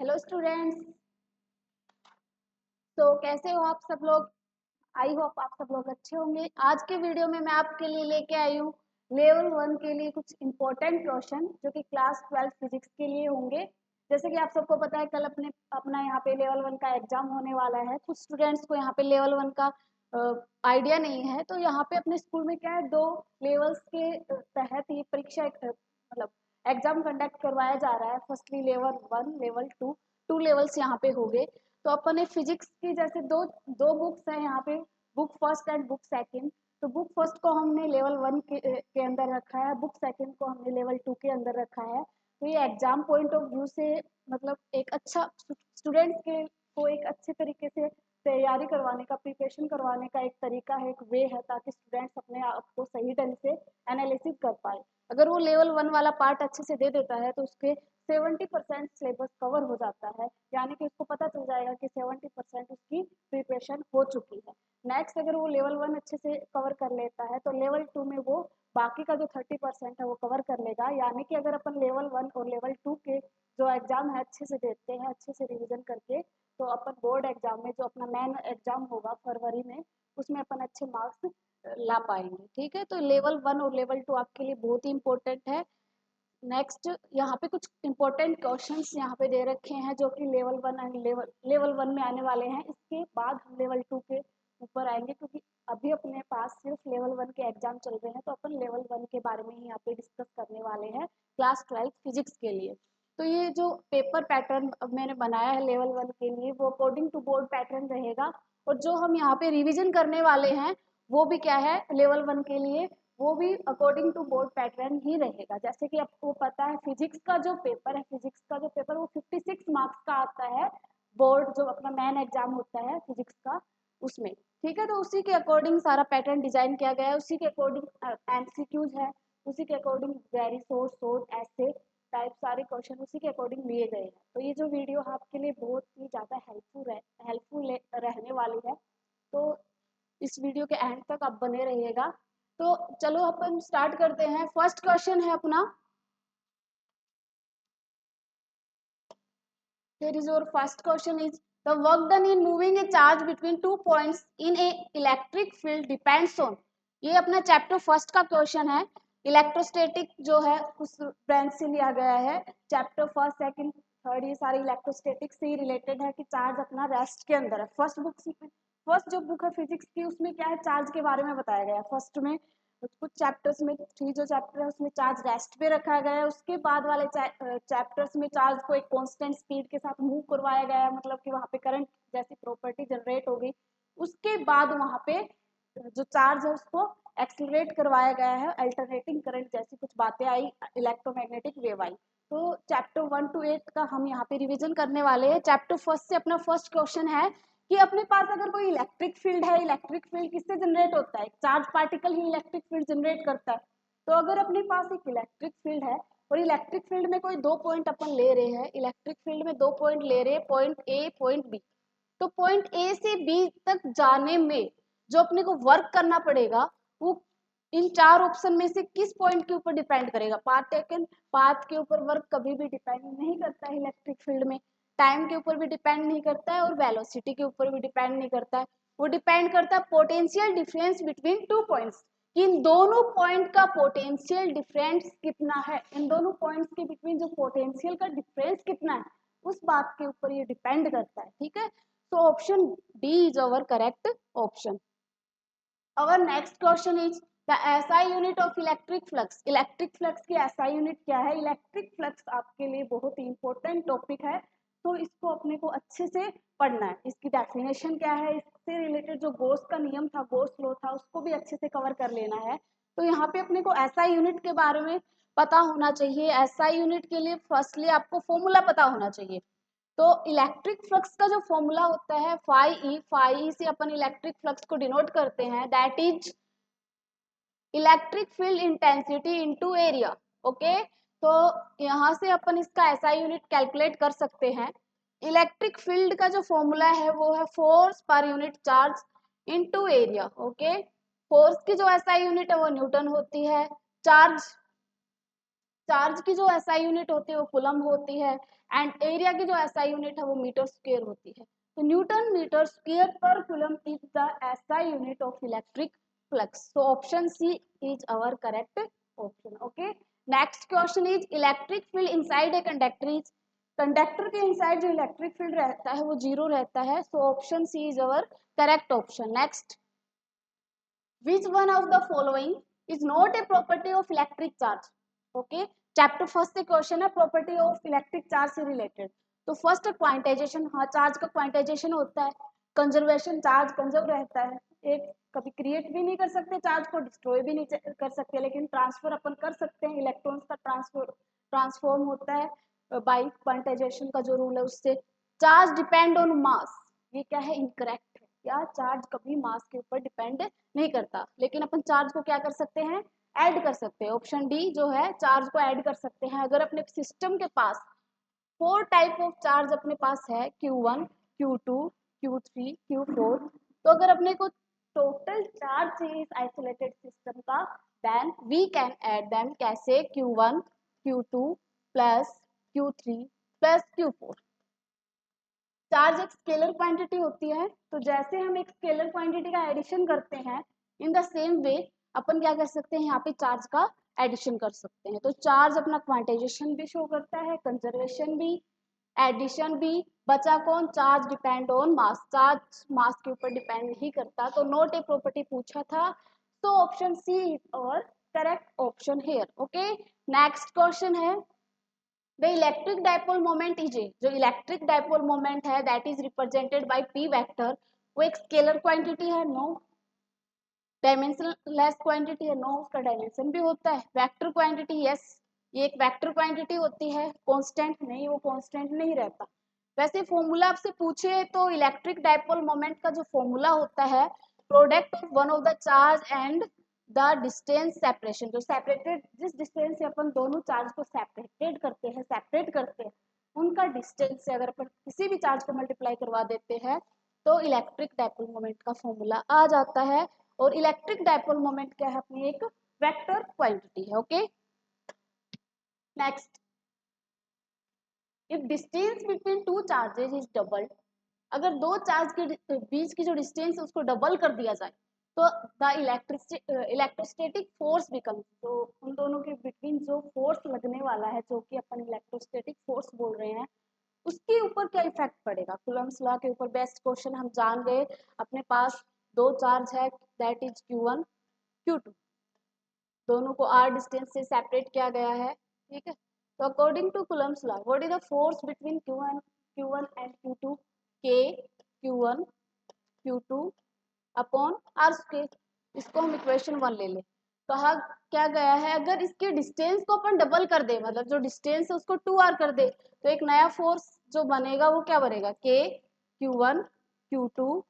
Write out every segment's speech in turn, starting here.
Hello students. तो कैसे हो आप सब लोग। आई होप आप सब लोग अच्छे होंगे। आज के वीडियो में मैं आपके लिए लेके आई हूँ लेवल 1 के लिए कुछ इंपॉर्टेंट क्वेश्चन जो कि क्लास 12 फिजिक्स के लिए होंगे। जैसे कि आप सबको पता है कल अपना यहाँ पे लेवल 1 का एग्जाम होने वाला है। कुछ स्टूडेंट्स को यहाँ पे लेवल 1 का आइडिया नहीं है, तो यहाँ पे अपने स्कूल में क्या है, 2 लेवल्स के तहत ये परीक्षा मतलब एग्जाम कंडक्ट करवाया जा रहा है। फर्स्टली लेवल 1, लेवल 2, 2 लेवल्स यहाँ पे हो गए। तो अपन ने फिजिक्स की जैसे दो दो बुक्स हैं यहाँ पे, book first and book second. तो बुक फर्स्ट को हमने लेवल 1 के अंदर रखा है, बुक सेकंड को हमने लेवल 2 के अंदर रखा है। तो ये एग्जाम पॉइंट ऑफ व्यू से मतलब एक अच्छा स्टूडेंट्स के को एक अच्छे तरीके से तैयारी करवाने का, प्रिपरेशन करवाने का एक तरीका है, एक वे है, ताकि स्टूडेंट्स अपने आप को सही ढंग से एनालिसिस कर पाए। अगर वो लेवल 1 वाला पार्ट अच्छे से दे देता है तो उसके 70% सिलेबस कवर हो जाता है, यानी कि उसको पता चल जाएगा कि 70% उसकी प्रिपरेशन हो चुकी है। नेक्स्ट अगर वो लेवल 1 अच्छे से कवर कर लेता है तो लेवल 2 में वो बाकी का जो 30% है वो कवर कर लेगा। यानी कि अगर अपन लेवल 1 और लेवल 2 के जो एग्जाम है अच्छे से देते हैं, अच्छे से रिविजन करके, तो अपन बोर्ड एग्जाम में जो अपना मेन एग्जाम होगा फरवरी में, उसमें अपन अच्छे मार्क्स ला पाएंगे। ठीक है, तो लेवल 1 और लेवल 2 आपके लिए बहुत ही इंपॉर्टेंट है। नेक्स्ट यहाँ पे कुछ इंपॉर्टेंट क्वेश्चंस यहाँ पे दे रखे हैं जो कि लेवल 1 एंड लेवल 1 में आने वाले हैं। इसके बाद हम लेवल 2 के ऊपर आएंगे, क्योंकि अभी अपने पास सिर्फ लेवल 1 के एग्जाम चल रहे हैं, तो अपन लेवल 1 के बारे में ही यहाँ पे डिस्कस करने वाले हैं क्लास 12 फिजिक्स के लिए। तो ये जो पेपर पैटर्न मैंने बनाया है लेवल 1 के लिए, वो अकॉर्डिंग टू बोर्ड पैटर्न रहेगा। और जो हम यहाँ पे रिविजन करने वाले हैं वो भी क्या है, लेवल 1 के लिए वो भी अकॉर्डिंग टू बोर्ड पैटर्न ही रहेगा। जैसे कि आपको पता है फिजिक्स का जो पेपर है, फिजिक्स का जो पेपर वो 56 मार्क्स का आता है, बोर्ड जो अपना मेन एग्जाम होता है फिजिक्स का उसमें। ठीक है, तो उसी के अकॉर्डिंग सारा पैटर्न डिजाइन किया गया है, उसी के अकॉर्डिंग एमसीक्यूज है, उसी के अकॉर्डिंग वेरी सोर्स सोर्ट ऐसे टाइप सारे क्वेश्चन उसी के अकॉर्डिंग लिए गए हैं। तो ये जो वीडियो आपके लिए बहुत ही ज़्यादा हेल्पफुल रहने वाली है। तो इस वीडियो के एंड तक आप बने रहिएगा। तो चलो अपन स्टार्ट करते हैं। फर्स्ट क्वेश्चन है अपना, here is your first question is the work done in moving a charge between 2 points in a electric field depends on। ये अपना चैप्टर फर्स्ट का क्वेश्चन है, इलेक्ट्रोस्टैटिक जो है उस ब्रांच से लिया गया है। चैप्टर फर्स्ट सेकंड थर्ड ये सारे इलेक्ट्रोस्टैटिक से ही रिलेटेड है कि चार्ज अपना रेस्ट के अंदर है। फर्स्ट जो बुक है फिजिक्स की उसमें क्या है, चार्ज के बारे में बताया गया है। फर्स्ट में कुछ चैप्टर्स में, 3 जो चैप्टर है उसमें चार्ज रेस्ट पे रखा गया है। उसके बाद वाले चैप्टर्स में चार्ज को एक कांस्टेंट स्पीड के साथ मूव करवाया गया है, मतलब कि वहाँ पे करंट जैसी प्रॉपर्टी जनरेट होगी। उसके बाद वहाँ पे जो चार्ज है उसको एक्सीलरेट करवाया गया है, अल्टरनेटिंग करंट जैसी कुछ बातें आई, इलेक्ट्रोमैग्नेटिक वेव आई। तो चैप्टर 1 to 8 का हम यहाँ पे रिविजन करने वाले हैं। चैप्टर फर्स्ट से अपना फर्स्ट क्वेश्चन है कि अपने पास अगर कोई इलेक्ट्रिक फील्ड है, इलेक्ट्रिक फील्ड किससे जनरेट होता है, चार्ज पार्टिकल ही इलेक्ट्रिक फील्ड जनरेट करता है। तो अगर अपने पास एक इलेक्ट्रिक फील्ड है और इलेक्ट्रिक फील्ड में कोई 2 पॉइंट अपन ले रहे हैं, इलेक्ट्रिक फील्ड में 2 पॉइंट ले रहे हैं, पॉइंट ए पॉइंट बी। तो पॉइंट ए से बी तक जाने में जो अपने को वर्क करना पड़ेगा वो इन 4 ऑप्शन में से किस पॉइंट के ऊपर डिपेंड करेगा। पाथ के ऊपर वर्क कभी भी डिपेंड नहीं करता है इलेक्ट्रिक फील्ड में, टाइम के ऊपर भी डिपेंड नहीं करता है और वेलोसिटी के ऊपर भी डिपेंड नहीं करता है। वो डिपेंड करता है पोटेंशियल डिफरेंस बिटवीन 2 पॉइंट्स, इन दोनों पॉइंट का पोटेंशियल डिफरेंस कितना है, इन दोनों पॉइंट्स के बिटवीन जो पोटेंशियल का डिफरेंस कितना है उस बात के ऊपर ये डिपेंड करता है। ठीक है, so option D is our correct option. Our next question is the SI unit of electric flux। Electric flux की SI यूनिट क्या है। इलेक्ट्रिक फ्लक्स आपके लिए बहुत ही इंपॉर्टेंट टॉपिक है, तो इसको अपने को अच्छे से पढ़ना है। इसकी डेफिनेशन क्या है, इससे रिलेटेड जो गोस का नियम था, गोस लॉ था, उसको भी अच्छे से कवर कर लेना है। तो यहाँ पे अपने को SI यूनिट के बारे में पता होना चाहिए। SI यूनिट के लिए फर्स्टली आपको फॉर्मूला पता होना चाहिए। तो इलेक्ट्रिक फ्लक्स का जो फॉर्मूला होता है फाई से अपन इलेक्ट्रिक फ्लक्स को डिनोट करते हैं, that is electric field intensity into area. Okay, तो यहाँ से अपन इसका एसआई यूनिट कैलकुलेट कर सकते हैं। इलेक्ट्रिक फील्ड का जो फॉर्मूला है वो है force per unit charge into area. Okay, force की जो एसआई यूनिट है वो न्यूटन होती है, चार्ज चार्ज की जो एसआई यूनिट होती है वो कूलम होती है, एंड एरिया की जो एसआई यूनिट है वो मीटर स्क्वायर होती है। तो न्यूटन मीटर स्क्वायर पर coulomb is the SI unit of electric flux. So option C is our correct option. Okay, next question is electric field inside a conductor is, conductor के inside जो electric field रहता है वो 0 रहता है। So option C is our correct option. Next, which one of the following is not a property of electric charge? Okay, chapter first से question है property of electric charge से related. तो first quantization, हाँ charge का quantization होता है। Conservation, charge conserve रहता है, एक कभी क्रिएट भी नहीं कर सकते चार्ज को, डिस्ट्रॉय भी नहीं कर सकते, लेकिन ट्रांसफर अपन कर सकते हैं। इलेक्ट्रॉन्स का ट्रांसफॉर्म होता है बाय क्वांटाइजेशन का जो रूल है उससे। चार्ज डिपेंड ऑन मास, ये क्या है, इनकरेक्ट है। या चार्ज कभी मास के ऊपर डिपेंड नहीं करता, लेकिन अपन चार्ज को क्या कर सकते हैं, ऐड कर सकते हैं। ऑप्शन डी जो है, चार्ज को ऐड कर सकते हैं। अगर अपने सिस्टम के पास 4 टाइप ऑफ चार्ज अपने पास है, Q1, Q2, Q3, Q4, तो अगर अपने को टोटल चार्ज चाहिए इस आइसोलेटेड सिस्टम का, then we can add them. कैसे, Q1, Q2 plus Q3 plus Q4। Charge एक स्केलर क्वांटिटी होती है, तो जैसे हम एक स्केलर क्वांटिटी का एडिशन करते हैं, इन द सेम वे अपन क्या कर सकते हैं, यहाँ पे चार्ज का एडिशन कर सकते हैं। तो चार्ज अपना क्वांटाइजेशन भी शो करता है, कंजर्वेशन भी, एडिशन भी। बचा कौन, charge depend on mass, charge mass के ऊपर डिपेंड नहीं करता। तो नॉट ए प्रॉपर्टी पूछा था, तो ऑप्शन सी इज और correct option here. Okay, next question है, the electric dipole moment is a, जो इलेक्ट्रिक डाइपोल मोमेंट है that is represented by P vector, वो एक स्केलर क्वांटिटी है, नो। डायमेंशनलेस क्वांटिटी है, नो, उसका डायमेंशन भी होता है। वेक्टर क्वांटिटी, यस, ये एक वेक्टर क्वांटिटी होती है। कांस्टेंट नहीं, वो कांस्टेंट नहीं रहता। वैसे फॉर्मूला आपसे पूछे तो इलेक्ट्रिक डाइपोल मोमेंट का जो फॉर्मूला होता है, product of one of the charge and the distance separation, जो सेपरेटेड, जिस डिस्टेंस से अपन दोनों चार्ज को सेपरेट करते हैं, उनका डिस्टेंस से अगर अपन किसी भी चार्ज को मल्टीप्लाई करवा देते हैं तो इलेक्ट्रिक डाइपोल मोमेंट का फॉर्मूला आ जाता है। और इलेक्ट्रिक डाइपोल मोमेंट क्या है, अपनी एक वेक्टर क्वांटिटी है। Okay, next, if distance between two charges is doubled, अगर दो चार्ज के बीच की जो डिस्टेंस है उसको डबल कर दिया जाए, तो द इलेक्ट्रोस्टैटिक फोर्स बिकम, तो उन दोनों के बिटवीन जो फोर्स लगने वाला है, जो कि अपन इलेक्ट्रोस्टैटिक फोर्स बोल रहे हैं, उसके ऊपर क्या इफेक्ट पड़ेगा। कूलम्स लॉ के ऊपर बेस्ट क्वेश्चन हम जान गए। अपने पास दो चार्ज है, दैट इज Q1, Q2, दोनों को r डिस्टेंस से सेपरेट किया गया है, ठीक है। तो according to Coulomb's law, what is the force between Q1 and Q2, K Q1 Q2 upon r square. इसको हम इक्वेशन 1 ले लें। कहा क्या गया है, अगर इसके डिस्टेंस को अपन डबल कर दे, मतलब जो डिस्टेंस है उसको 2r कर दे, तो एक नया फोर्स जो बनेगा वो क्या बनेगा, K Q1 Q2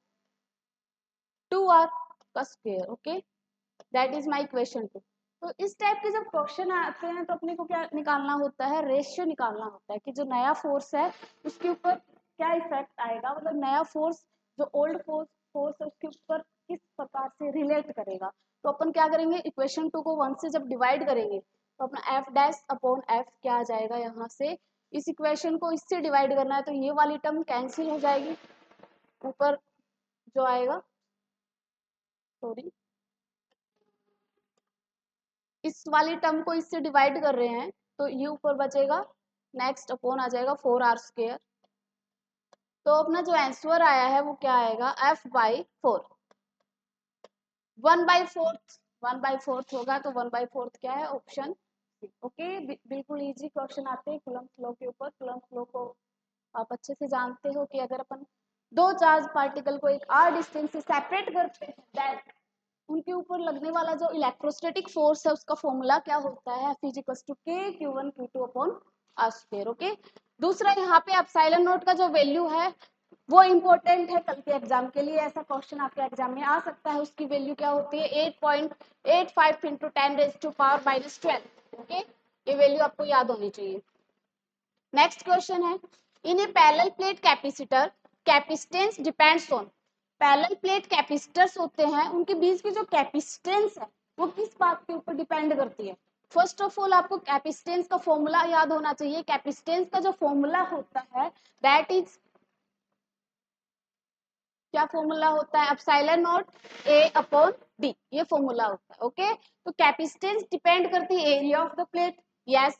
2r का square. Okay, that is my question 2। तो इस टाइप के जब क्वेश्चन आते हैं तो अपने को क्या निकालना होता है, रेशियो निकालना होता है कि जो नया फोर्स है उसके ऊपर क्या इफेक्ट आएगा, मतलब नया फोर्स जो ओल्ड फोर्स है उसके ऊपर किस प्रकार से रिलेट करेगा। तो अपन क्या करेंगे, इक्वेशन 2 को 1 से जब डिवाइड करेंगे तो अपना एफ डैश अपॉन एफ क्या आ जाएगा, यहाँ से इस इक्वेशन को इससे डिवाइड करना है तो ये वाली टर्म कैंसिल हो जाएगी, ऊपर जो आएगा, सॉरी, इस वाली टर्म को इससे डिवाइड कर रहे हैं तो ये ऊपर बचेगा, नेक्स्ट अपॉन आ जाएगा 4r स्क्वायर। तो अपना जो आंसर आया है वो क्या आएगा, f/4, 1/4 होगा, तो 1/4 क्या है, ऑप्शन सी। ओके, बिल्कुल इजी क्वेश्चन आते हैं कूलम्स लॉ के ऊपर। कूलम्स लॉ को आप अच्छे से जानते हो कि अगर अपन दो चार्ज पार्टिकल को एक r डिस्टेंस से सेपरेट करते हैं, दैट उनके ऊपर लगने वाला जो इलेक्ट्रोस्टैटिक फोर्स है उसका फॉर्मूला क्या होता है, F = K Q1 Q2 upon r square. Okay, दूसरा यहाँ पे एप्सिलॉन नॉट का जो वैल्यू है वो इम्पोर्टेंट है कल के एग्जाम के लिए, ऐसा क्वेश्चन आपके एग्जाम में आ सकता है। उसकी वैल्यू क्या होती है, 8.85 × 10⁻⁻12। ओके, ये वैल्यू आपको याद होनी चाहिए। नेक्स्ट क्वेश्चन है, in a parallel plate capacitor capacitance depends on, parallel plate capacitors होते हैं उनके बीच की जो कैपेसिटेंस है वो किस बात के ऊपर डिपेंड करती है, फर्स्ट ऑफ ऑल आपको कैपेसिटेंस का फॉर्मूला याद होना चाहिए। कैपेसिटेंस का जो फॉर्मूला होता है दैट इज, क्या फॉर्मूला होता है, epsilon not a upon D, ये फॉर्मूला होता है। ओके, तो कैपेसिटेंस डिपेंड करती है area of the plate, yes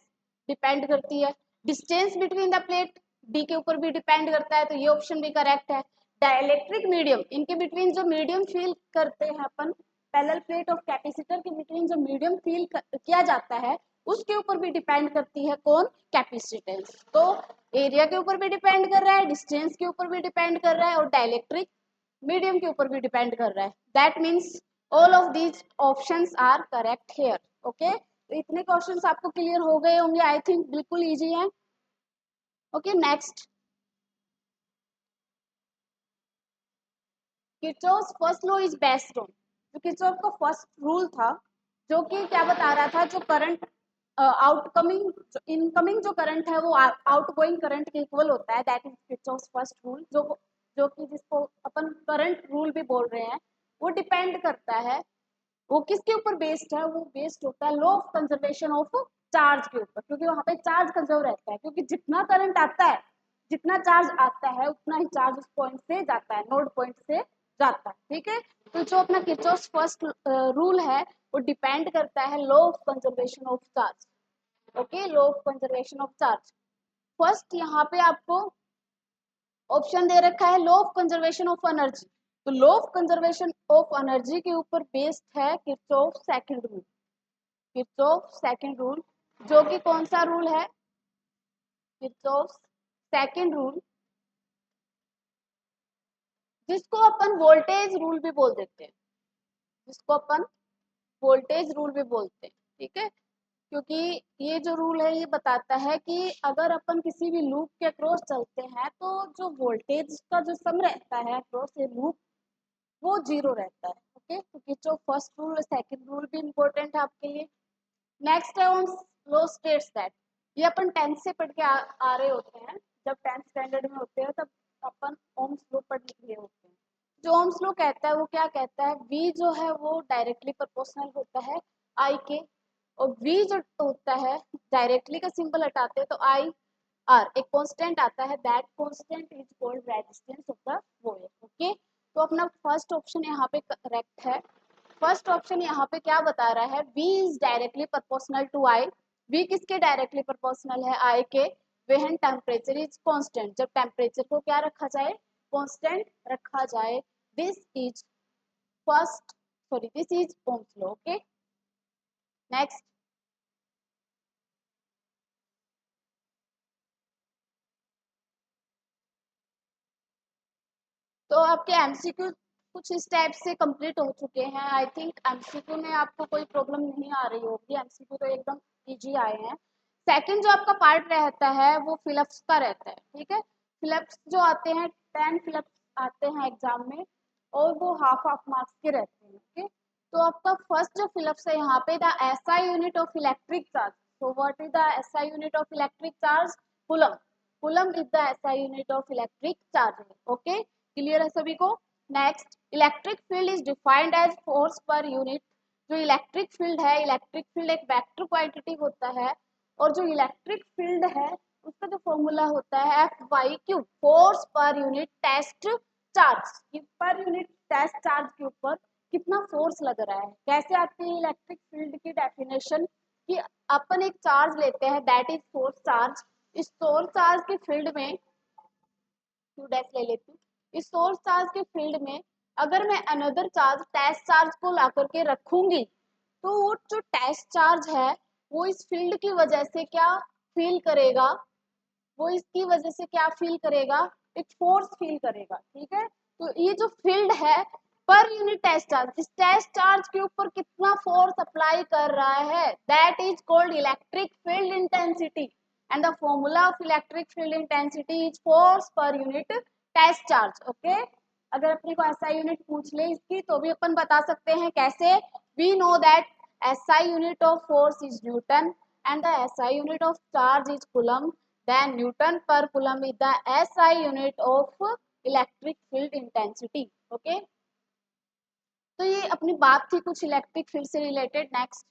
depend करती है। Distance between the plate D के ऊपर भी डिपेंड करता है, तो ये ऑप्शन भी करेक्ट है। डाइलेक्ट्रिक मीडियम, इनके बिटवीन जो मीडियम फील करते हैं अपन, पैरेलल प्लेट और कैपेसिटर के बिटवीन जो मीडियम फील किया जाता है उसके ऊपर भी डिपेंड करती है कौन, कैपेसिटेंस। तो एरिया के ऊपर भी डिपेंड कर रहा है, डिस्टेंस के ऊपर भी डिपेंड कर रहा है, और डाइलेक्ट्रिक मीडियम के ऊपर भी डिपेंड कर रहा है। That means all of these options are correct here. Okay, तो इतने क्वेश्चंस आपको क्लियर हो गए होंगे, आई थिंक बिल्कुल इजी है। Okay, next, Kirchhoff's first law is based on, जो किरचॉफ का फर्स्ट रूल था जो कि क्या बता रहा था, जो करंट आउटकमिंग, इनकमिंग जो करंट है वो आउटगोइंग करंट के इक्वल होता है, that is Kirchhoff's first rule. जो कि जिसको अपन करंट रूल भी बोल रहे हैं, वो डिपेंड करता है, वो किसके ऊपर बेस्ड है, वो बेस्ड होता है law of conservation of charge के ऊपर, क्योंकि वहां पे चार्ज कंजर्व रहता है, क्योंकि जितना करंट आता है, जितना चार्ज आता है उतना ही चार्ज उस पॉइंट से जाता है, नोड पॉइंट से जाता है। ठीक है, तो जो अपना किरचॉफ्स फर्स्ट रूल है वो डिपेंड करता है law of conservation of charge. Okay, law of conservation of charge. First यहाँ पे आपको ऑप्शन दे रखा है law of conservation of energy, तो law of conservation of energy के ऊपर बेस्ड है Kirchhoff second rule. Kirchhoff second rule, जो कि कौन सा रूल है, किरचॉफ सेकंड रूल, जिसको अपन वोल्टेज रूल भी बोल देते हैं, जिसको अपन वोल्टेज रूल भी बोलते हैं। ठीक है, क्योंकि ये जो रूल है ये बताता है कि अगर अपन किसी भी लूप के अक्रॉस चलते हैं तो जो वोल्टेज का जो सम रहता है अक्रॉस ये लूप, वो जीरो रहता है। ओके, तो Kirchhoff first rule second rule भी इंपॉर्टेंट है आपके लिए। नेक्स्ट है ओम्स लॉ स्टेट्स दैट, ये अपन 10th से पढ़ के आ रहे होते हैं, जब 10th स्टैंडर्ड में होते हैं तब अपन ओम्स लॉ पढ़ लिए होते हैं। जो ओम्स लॉ कहता है वो क्या कहता है, V जो है वो डायरेक्टली प्रोपोर्शनल होता है I के, और V जो होता है डायरेक्टली का सिंबल हटाते हैं तो I R एक कांस्टेंट आता है, that constant is called resistance of the wire. Okay, तो अपना फर्स्ट ऑप्शन यहाँ पे करेक्ट है। फर्स्ट ऑप्शन यहाँ पे क्या बता रहा है, V is directly proportional to I। V किसके डायरेक्टली प्रोपोर्शनल है, I के, व्हेन टेम्परेचर इज कांस्टेंट, जब टेम्परेचर को क्या रखा जाए, कांस्टेंट रखा जाए। This is first, sorry this is Ohm's law. Okay, next, तो आपके एमसीक्यू कुछ इस टाइप से कंप्लीट हो चुके हैं। आई थिंक एमसीक्यू में आपको कोई प्रॉब्लम नहीं आ रही होगी, एमसीक्यू तो एकदम इजी आए हैं। सेकंड जो आपका पार्ट रहता है वो फिलअप्स का रहता है। ठीक है, फिलअप्स जो आते हैं 10 फिलअप्स आते हैं एग्जाम में, और वो हाफ हाफ मार्क्स के रहते हैं। ओके, तो आपका फर्स्ट जो फिलअप्स है यहाँ पे, the SI unit of electric charge, so what is the SI unit of electric charge, coulomb, coulomb is the SI unit of electric charge। okay, clear है सभी को। Next, electric field is defined as force per unit, जो electric field है, electric field एक vector quantity होता है, और जो इलेक्ट्रिक फील्ड है उसका जो फॉर्मूला होता है F/Q, force per unit test charge, कि पर यूनिट टेस्ट चार्ज के ऊपर कितना फोर्स लग रहा है। कैसे आती है इलेक्ट्रिक फील्ड की डेफिनेशन, कि अपन एक चार्ज लेते हैं दैट इज फोर्स चार्ज, इस फोर्स चार्ज के फील्ड में क्यू डैश ले लेती हूँ, इस सोर्स चार्ज के फील्ड में अगर मैं अनदर चार्ज टेस्ट चार्ज को ला करके रखूंगी, तो वो जो टेस्ट चार्ज है वो इस फील्ड की वजह से क्या फील करेगा, वो इसकी वजह से क्या फील करेगा, एक फोर्स फील करेगा। ठीक है, तो ये जो फील्ड है पर यूनिट टेस्ट चार्ज, इस टेस्ट चार्ज के ऊपर कितना फोर्स अप्लाई कर रहा है, that is called electric field intensity, and the formula of electric field intensity is force per unit test charge. Okay, अगर अपने को एसआई यूनिट पूछ ले इसकी तो भी अपन बता सकते हैं कैसे, we know that SI unit of force is newton and the SI unit of charge is coulomb, then Newton per coulomb is the SI unit of electric field intensity। okay, तो ये अपनी बात थी कुछ इलेक्ट्रिक फील्ड से related. Next,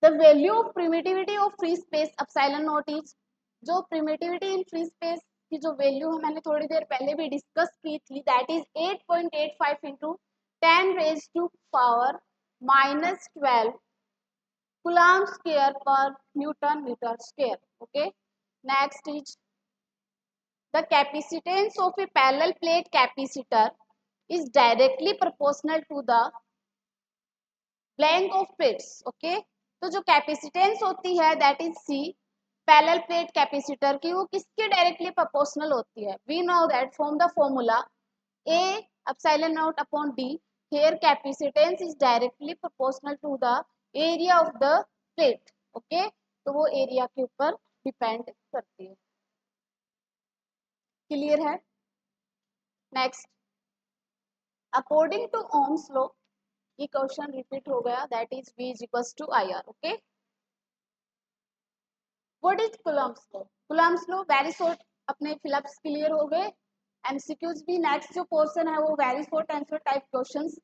the value of permittivity of free space epsilon naught is, जो permittivity in free space की जो वैल्यू है मैंने थोड़ी देर पहले भी डिस्कस की थी, that is 8.85 into 10 raise to power -12 coulomb square per newton metre square. Okay, next is the capacitance of a parallel plate capacitor is directly proportional to the blank of plates. Okay, तो जो capacitance होती है that is C parallel plate capacitor की, वो किसके directly proportional होती है? We know that from the formula A epsilon naught upon D. Here capacitance is directly proportional to the area of the plate. Okay, तो वो area के ऊपर depend करती है. क्लियर है? Next, according to Ohm's law, ये question repeat हो गया, that is V is equals to IR. Okay, what is coulomb's law? Coulomb's law very short, अपने फिलअप्स क्लियर हो गए. एमसीक्यूज भी नेक्स्ट जो पोर्शन है वो very short answer type questions.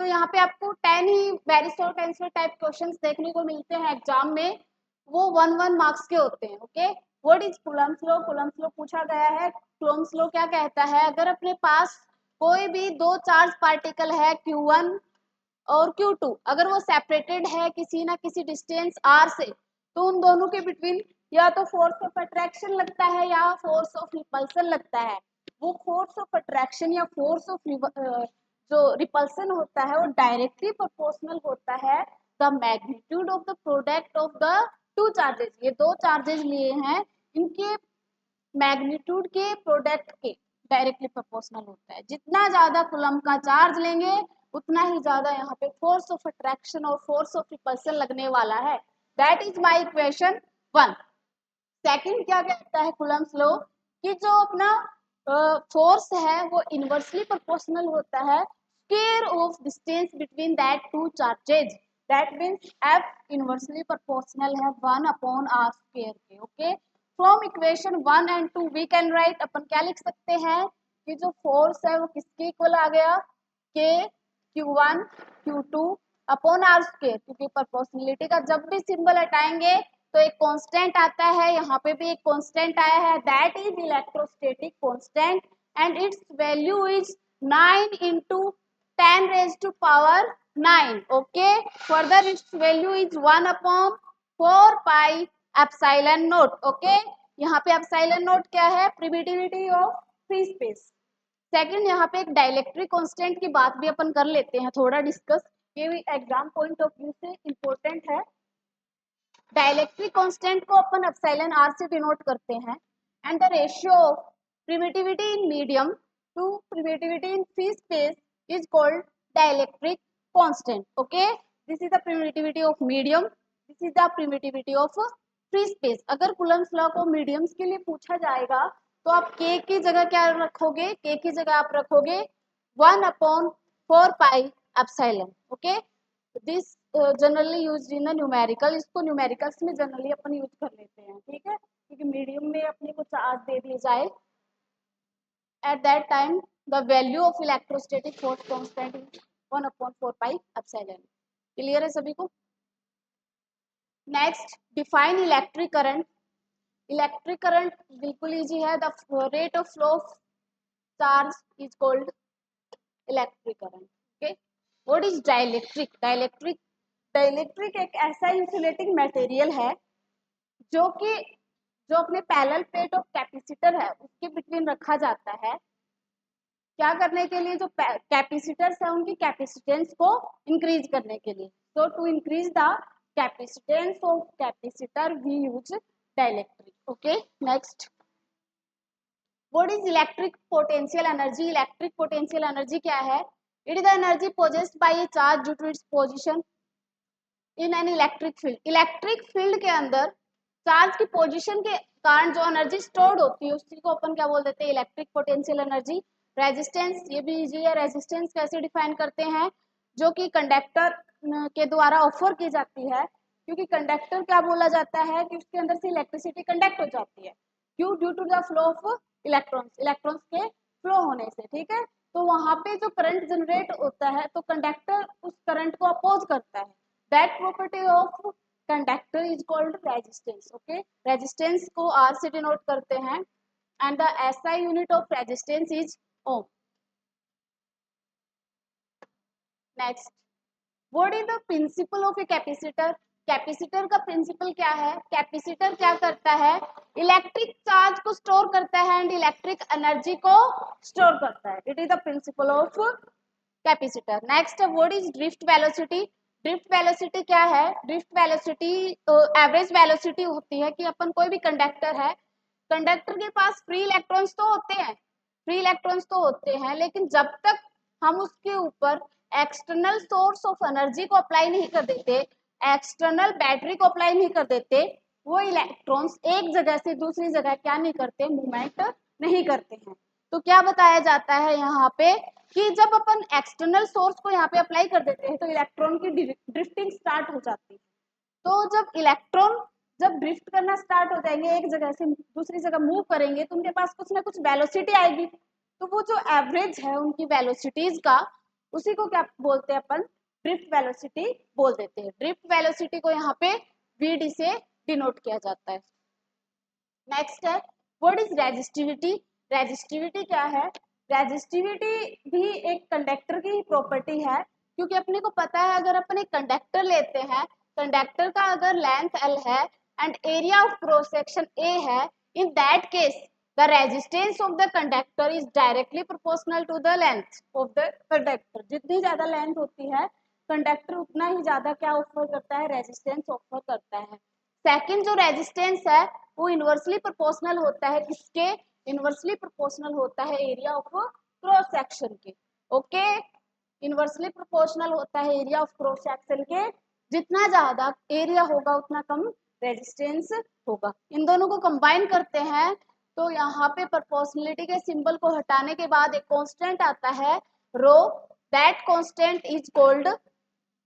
तो यहाँ पे आपको 10 ही very short answer type questions देखने को मिलते हैं एग्जाम में, वो 1 मार्क्स के होते हैं. Okay, what is coulomb's law? Coulomb's law पूछा गया है. कूलम्ब्स लॉ क्या कहता है? अगर अपने पास कोई भी दो चार्ज पार्टिकल है Q1 और Q2, अगर वो सेपरेटेड है किसी ना किसी डिस्टेंस R से, तो उन दोनों के बिटवीन या तो फोर्स ऑफ अट्रैक्शन लगता है या फोर्स ऑफ रिपल्सन लगता है. वो फोर्स ऑफ अट्रैक्शन या फोर्स ऑफ जो रिपल्सन होता है वो डायरेक्टली प्रोपोर्शनल होता है the magnitude of the product of the two charges. ये दो चार्जेस लिए हैं, इनके मैग्नीट्यूड के प्रोडक्ट के डायरेक्टली प्रोपोर्शनल होता है. जितना ज्यादा कूलम्ब का चार्ज लेंगे उतना ही ज्यादा यहाँ पे फोर्स ऑफ अट्रैक्शन और फोर्स ऑफ रिपल्सन लगने वाला है. That is my equation 1. Second क्या कहता है कूलम्ब्स लॉ कि जो अपना फोर्स है वो इनवर्सली प्रोपोर्शनल होता है square of distance between that two charges. That means F inversely proportional है 1/r स्क्वायर के. Okay, from equation 1 and 2 we can write, अपन क्या लिख सकते हैं कि जो फोर्स है वो किसके इक्वल आ गया? K Q1 Q2 upon R square, क्योंकि प्रोपोर्शनलिटी का जब भी सिंबल हटाएंगे तो एक कांस्टेंट आता है, यहाँ पे भी एक कांस्टेंट आया है, that is electrostatic constant and it's value is 9 into 10 raised to power 9. Okay, further it's value is 1/4 pi epsilon naught. Okay, यहाँ पे एप्सिलॉन नोट क्या है? प्रिमिटिविटी ऑफ फ्री स्पेस. सेकंड, यहाँ पे एक डाइलेक्ट्रिक कांस्टेंट की बात भी अपन कर लेते हैं थोड़ा डिस्कस, ये भी एग्जाम पॉइंट ऑफ व्यू से इंपॉर्टेंट है. डाइलेक्ट्रिक कांस्टेंट को अपन एप्सिलॉन r से डिनोट करते हैं and the ratio of permittivity in medium to permittivity in free space is called dielectric constant. Okay, this is the permittivity of medium, this is the permittivity of free space. अगर coulomb's law को mediums के लिए पूछा जाएगा तो आप k की जगह क्या रखोगे? k की जगह आप रखोगे 1/4 pi epsilon. Okay, this generally use in numerical, इसको न्यूमेरिकल्स में जनरली अपन यूज कर लेते हैं. ठीक है, क्योंकि मीडियम में अपने को चार्ज दे दिए जाए at that time the value of electrostatic force constant is 1/4 pi epsilon. Clear है सभी को? Next, define electric current. Electric current बिल्कुल इजी है, the rate of flow of charge is called electric current. Okay, what is dielectric? Dielectric एक ऐसा insulating material है जो कि जो अपने पैरेलल प्लेट ऑफ कैपेसिटर है उसके बिटवीन रखा जाता है. क्या करने के लिए? जो कैपेसिटर्स है उनकी कैपेसिटेंस को इंक्रीज करने के लिए. So to increase the capacitance of capacitor we use dielectric. Okay, next, what is electric potential energy? Electric potential energy क्या है? It is the energy possessed by a charge due to its position in an electric field. Electric field के अंदर charge की position के कारण जो energy stored होती है उसी को अपन क्या बोल देते हैं? Electric potential energy. रेजिस्टेंस, ये भी इजी है. रेजिस्टेंस कैसे डिफाइन करते हैं? जो कि कंडक्टर के द्वारा ऑफर की जाती है, क्योंकि कंडक्टर क्या बोला जाता है कि उसके अंदर से इलेक्ट्रिसिटी कंडक्ट हो जाती है. क्यों? Due to the flow of electrons, electrons के फ्लो होने से. ठीक है, तो वहां पे जो करंट जनरेट होता है तो कंडक्टर उस करंट को अपोज करता है. That property of conductor is called resistance. Okay, resistance को आर से डिनोट करते हैं and the SI unit of resistance is ohm. Next, what is the principle of a capacitor? Capacitor का principle क्या है? कैपेसिटर क्या करता है? इलेक्ट्रिक चार्ज को स्टोर करता है एंड इलेक्ट्रिक एनर्जी को स्टोर करता है। It is the principle of capacitor. Next, what is drift velocity? Drift velocity क्या है? ड्रिफ्ट वेलोसिटी एवरेज वेलोसिटी होती है कि अपन कोई भी कंडक्टर है, कंडक्टर के पास फ्री इलेक्ट्रॉन्स तो होते हैं, फ्री इलेक्ट्रॉन्स तो होते हैं, लेकिन जब तक हम उसके ऊपर एक्सटर्नल सोर्स ऑफ एनर्जी को अप्लाई नहीं कर देते, एक्सटर्नल बैटरी को अप्लाई नहीं कर देते, वो इलेक्ट्रॉन्स एक जगह से दूसरी जगह क्या नहीं करते, मूवमेंट नहीं करते हैं। तो क्या बताया जाता है यहाँ पे कि जब अपन एक्सटर्नल सोर्स को यहाँ पे अप्लाई कर देते हैं तो इलेक्ट्रॉन की ड्रिफ्टिंग स्टार्ट हो जाती है। तो जब इलेक्ट्रॉन जब ड्रिफ्ट करना स्टार्ट हो जाएंगे, एक जगह से दूसरी जगह मूव करेंगे, तो उनके पास कुछ ना कुछ वेलोसिटी आएगी। तो वो जो एवरेज है उनकी वेलोसिटीज का, उसी को क्या बोलते हैं अपन? ड्रिफ्ट वेलोसिटी बोल देते हैं। ड्रिफ्ट वेलोसिटी को यहाँ पे वीडी से डिनोट किया जाता है। नेक्स्ट है, व्हाट इज रेजिस्टिविटी? रेजिस्टिविटी क्या है? रेजिस्टिविटी भी एक कंडक्टर की प्रॉपर्टी है, क्योंकि अपने को पता है अगर अपन एक कंडक्टर लेते हैं, कंडक्टर का अगर लेंथ L है and area of cross section A है, in that case the resistance of the conductor is directly proportional to the length of the conductor. जितनी ज्यादा लेंथ होती है कंडक्टर उतना ही ज्यादा क्या ऑफर करता है? रेजिस्टेंस ऑफर करता है। सेकंड जो रेजिस्टेंस है वो इनवर्सली प्रोपोर्शनल होता है, किसके? इनवर्सली प्रोपोर्शनल होता है एरिया ऑफ क्रॉस सेक्शन के। ओके, इनवर्सली प्रोपोर्शनल होता है एरिया ऑफ क्रॉस सेक्शन के। जितना ज्यादा एरिया होगा उतना कम रेजिस्टेंस होगा। इन दोनों को कंबाइन करते हैं तो यहाँ पे प्रोपोर्शनलिटी के सिंबल को हटाने के बाद एक कांस्टेंट आता है rho, that constant is called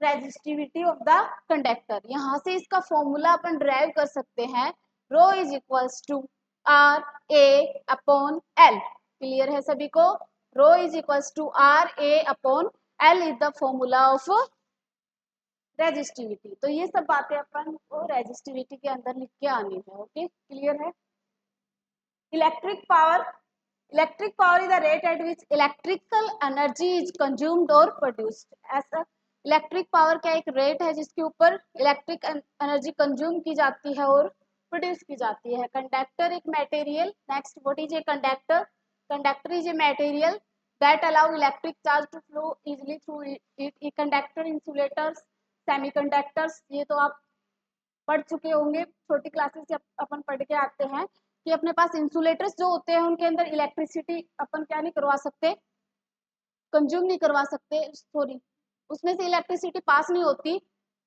resistivity of the conductor. यहाँ से इसका फॉर्मूला अपन ड्राइव कर सकते हैं, rho is equals to R A upon L. Clear है सभी को? Rho is equals to R A upon L is the formula of resistivity. तो ये सब बातें अपन को रेजिस्टिविटी के अंदर लिख के आनी है। ओके, क्लियर है? Electric power, electric power is the rate at which electrical energy is consumed और प्रोड्यूस्ड। ऐसा इलेक्ट्रिक पावर का एक रेट है जिसके ऊपर इलेक्ट्रिक एनर्जी कंज्यूम की जाती है और प्रोड्यूस की जाती है। कंडक्टर एक material. Next, what is a conductor? Conductor is a material that allow electric charge to flow easily through it. Conductor, insulators, semiconductors, ये तो आप पढ़ चुके होंगे, छोटी क्लासेस से अपन पढ़ के आते हैं कि अपने पास इंसुलेटर्स जो होते हैं उनके अंदर इलेक्ट्रिसिटी अपन क्या नहीं करवा सकते, कंज्यूम नहीं करवा सकते, सॉरी, उसमें से इलेक्ट्रिसिटी पास नहीं होती।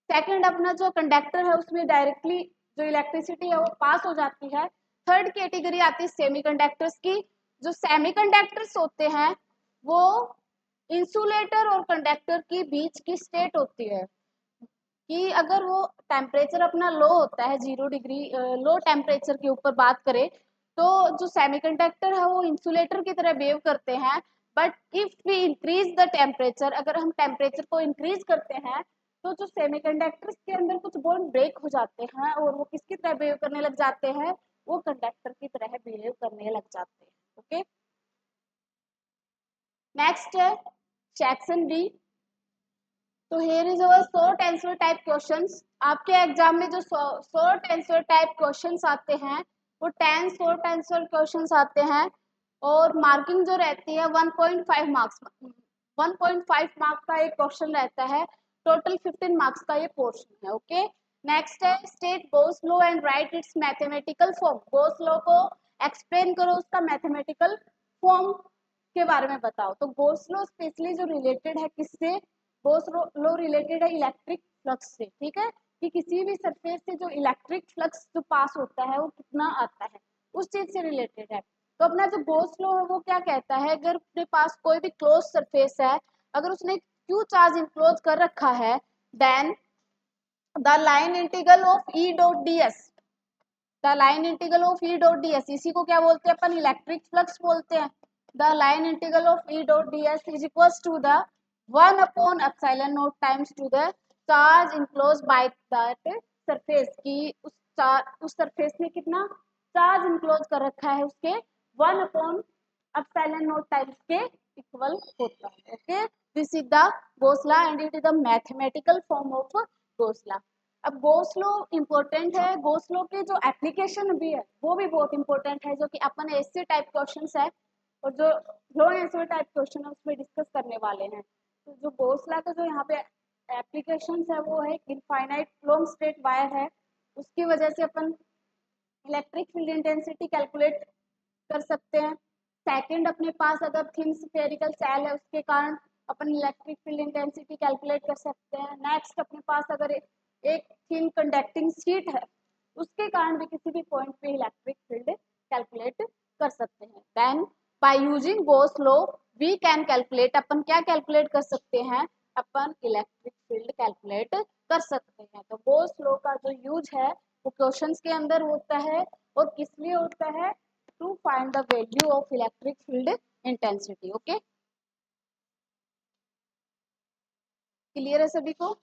सेकंड, अपना जो कंडक्टर है उसमें डायरेक्टली जो इलेक्ट्रिसिटी है वो पास हो जाती है। थर्ड कैटेगरी आती है सेमीकंडक्टर्स की। जो सेमीकंडक्टर्स होते हैं वो इंसुलेटर और कंडक्टर के बीच की स्टेट होती है कि अगर वो टेम्परेचर अपना लो होता है 0 डिग्री, लो टेम्परेचर के ऊपर बात करें, तो जो सेमीकंडक्टर है वो इंसुलेटर की तरह बिहेव करते हैं। But if we increase the temperature, अगर हम टेम्परेचर को इंक्रीज करते हैं तो जो सेमीकंडक्टर्स के अंदर कुछ बॉन्ड ब्रेक हो जाते हैं और वो किसकी तरह बिहेव करने लग जाते हैं? वो कंडक्टर की तरह बिहेव करने लग जाते हैं। ओके, नेक्स्ट है सेक्शन बी। तो here is our short answer type questions. आपके एग्जाम में जो शॉर्ट आंसर टाइप क्वेश्चंस आते हैं वो 10 शॉर्ट आंसर क्वेश्चंस आते हैं और मार्किंग जो रहती है 1.5 मार्क्स, 1.5 मार्क्स का एक क्वेश्चन रहता है। टोटल 15 मार्क्स का ये पोर्शन है। ओके, नेक्स्ट है state Gauss law and write it's mathematical form. Gauss law को एक्सप्लेन करो, उसका मैथमेटिकल फॉर्म के बारे में बताओ। तो गॉस लॉ स्पेशली जो रिलेटेड है किससे? गॉस लॉ रिलेटेड है इलेक्ट्रिक फ्लक्स से। ठीक है, कि किसी भी सरफेस से जो इलेक्ट्रिक फ्लक्स जो पास होता है वो कितना आता है, उस चीज से रिलेटेड है। तो अपना जो गॉस लॉ है वो क्या कहता है? अगर अपने पास कोई भी क्लोज सरफेस है, अगर उसने क्यू चार्ज इनक्लोज कर रखा है, then the line integral of E dot D S, the line integral of E dot D S, इसी को क्या बोलते हैं अपन? इलेक्ट्रिक फ्लक्स बोलते हैं। The line integral of E dot D S is equals to the 1/epsilon naught times to the charge enclosed by that surface की उस surface में कितना चार्ज इंक्लोज कर रखा है उसके 1/एप्सिलॉन नॉट टाइम्स के इक्वल होता है। Okay, this is the goes law and it is the mathematical form of Gauss law. अब गोस लॉ इंपॉर्टेंट है, गोस लॉ के जो एप्लीकेशन भी है वो भी बहुत इंपॉर्टेंट है, जो कि अपन ऐसे टाइप क्वेश्चंस है और जो लो आंसर टाइप क्वेश्चन है उसमें डिस्कस करने वाले हैं। तो जो गोस लॉ का जो यहाँ पे एप्लीकेशंस है वो है इनफाइनाइट लॉन्ग स्ट्रेट वायर है, उसकी वजह से अपन इलेक्ट्रिक फील्ड इंटेंसिटी कैलकुलेट कर सकते हैं। सेकंड, अपने पास अगर थिन स्फेरिकल सेल है उसके कारण अपन इलेक्ट्रिक फील्ड इंटेंसिटी कैलकुलेट कर सकते हैं। नेक्स्ट, अपने पास अगर एक थिन कंडक्टिंग शीट है उसके कारण भी किसी भी पॉइंट पे इलेक्ट्रिक फील्ड कैलकुलेट कर सकते हैं। Then by using Gauss law we can calculate, अपन क्या कैलकुलेट कर सकते हैं, अपन इलेक्ट्रिक फील्ड कैलकुलेट कर सकते हैं। तो गोस लॉ का जो यूज है वो क्वेश्चंस के अंदर होता है और किस लिए होता है, to find the value of electric field intensity. Okay, clear है सभी को?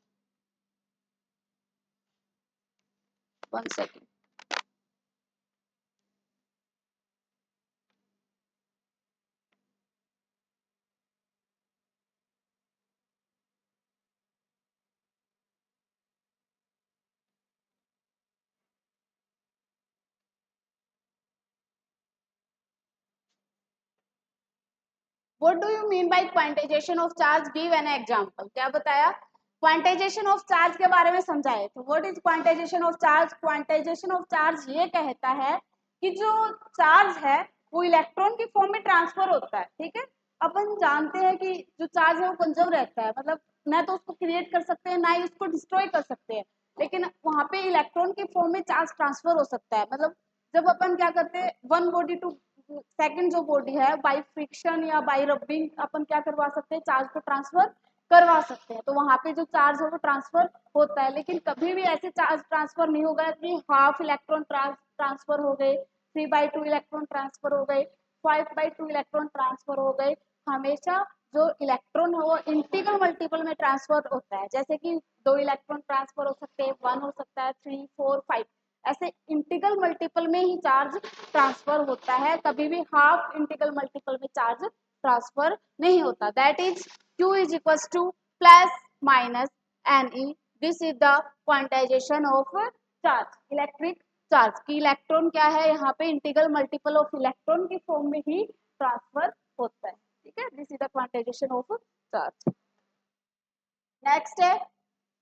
1 second. What do you mean by quantization of charge? Give an example. क्या बताया? क्वांटाइजेशन ऑफ चार्ज के बारे में समझाए। तो what is quantization of charge? Quantization of charge ये कहता है कि जो चार्ज है वो इलेक्ट्रॉन की फॉर्म में ट्रांसफर होता है। ठीक है, अपन जानते हैं कि जो चार्ज है वो कंजर्व रहता है, मतलब ना तो उसको क्रिएट कर सकते हैं ना ही उसको डिस्ट्रॉय कर सकते हैं, लेकिन वहां पे इलेक्ट्रॉन की फॉर्म में चार्ज ट्रांसफर हो सकता है। मतलब जब अपन क्या करते हैं, वन बॉडी टू सेकंड जो बॉडी है बाय फ्रिक्शन या बाय रबिंग अपन क्या करवा सकते हैं, चार्ज को ट्रांसफर करवा सकते हैं। तो वहां पे जो चार्ज है वो ट्रांसफर होता है, लेकिन कभी भी ऐसे चार्ज ट्रांसफर नहीं होगा कि हाफ इलेक्ट्रॉन ट्रांसफर हो गए, 3/2 इलेक्ट्रॉन ट्रांसफर हो गए, 5/2 इलेक्ट्रॉन ट्रांसफर हो गए। हमेशा जो इलेक्ट्रॉन है वो इंटीग्रल मल्टीपल में ट्रांसफर होता है, जैसे कि 2 इलेक्ट्रॉन ट्रांसफर हो सकते हैं, 1 हो सकता है, 3, 4, 5, ऐसे इंटीग्रल मल्टीपल में ही चार्ज ट्रांसफर होता है। कभी भी हाफ इंटीग्रल मल्टीपल में चार्ज ट्रांसफर नहीं होता। That is Q is equals to plus minus Ne. This is the quantization of charge, electric charge की इलेक्ट्रॉन क्या है यहाँ पे इंटीग्रल मल्टीपल ऑफ इलेक्ट्रॉन की फॉर्म में ही ट्रांसफर होता है। ठीक है, this is the quantization of charge. Next है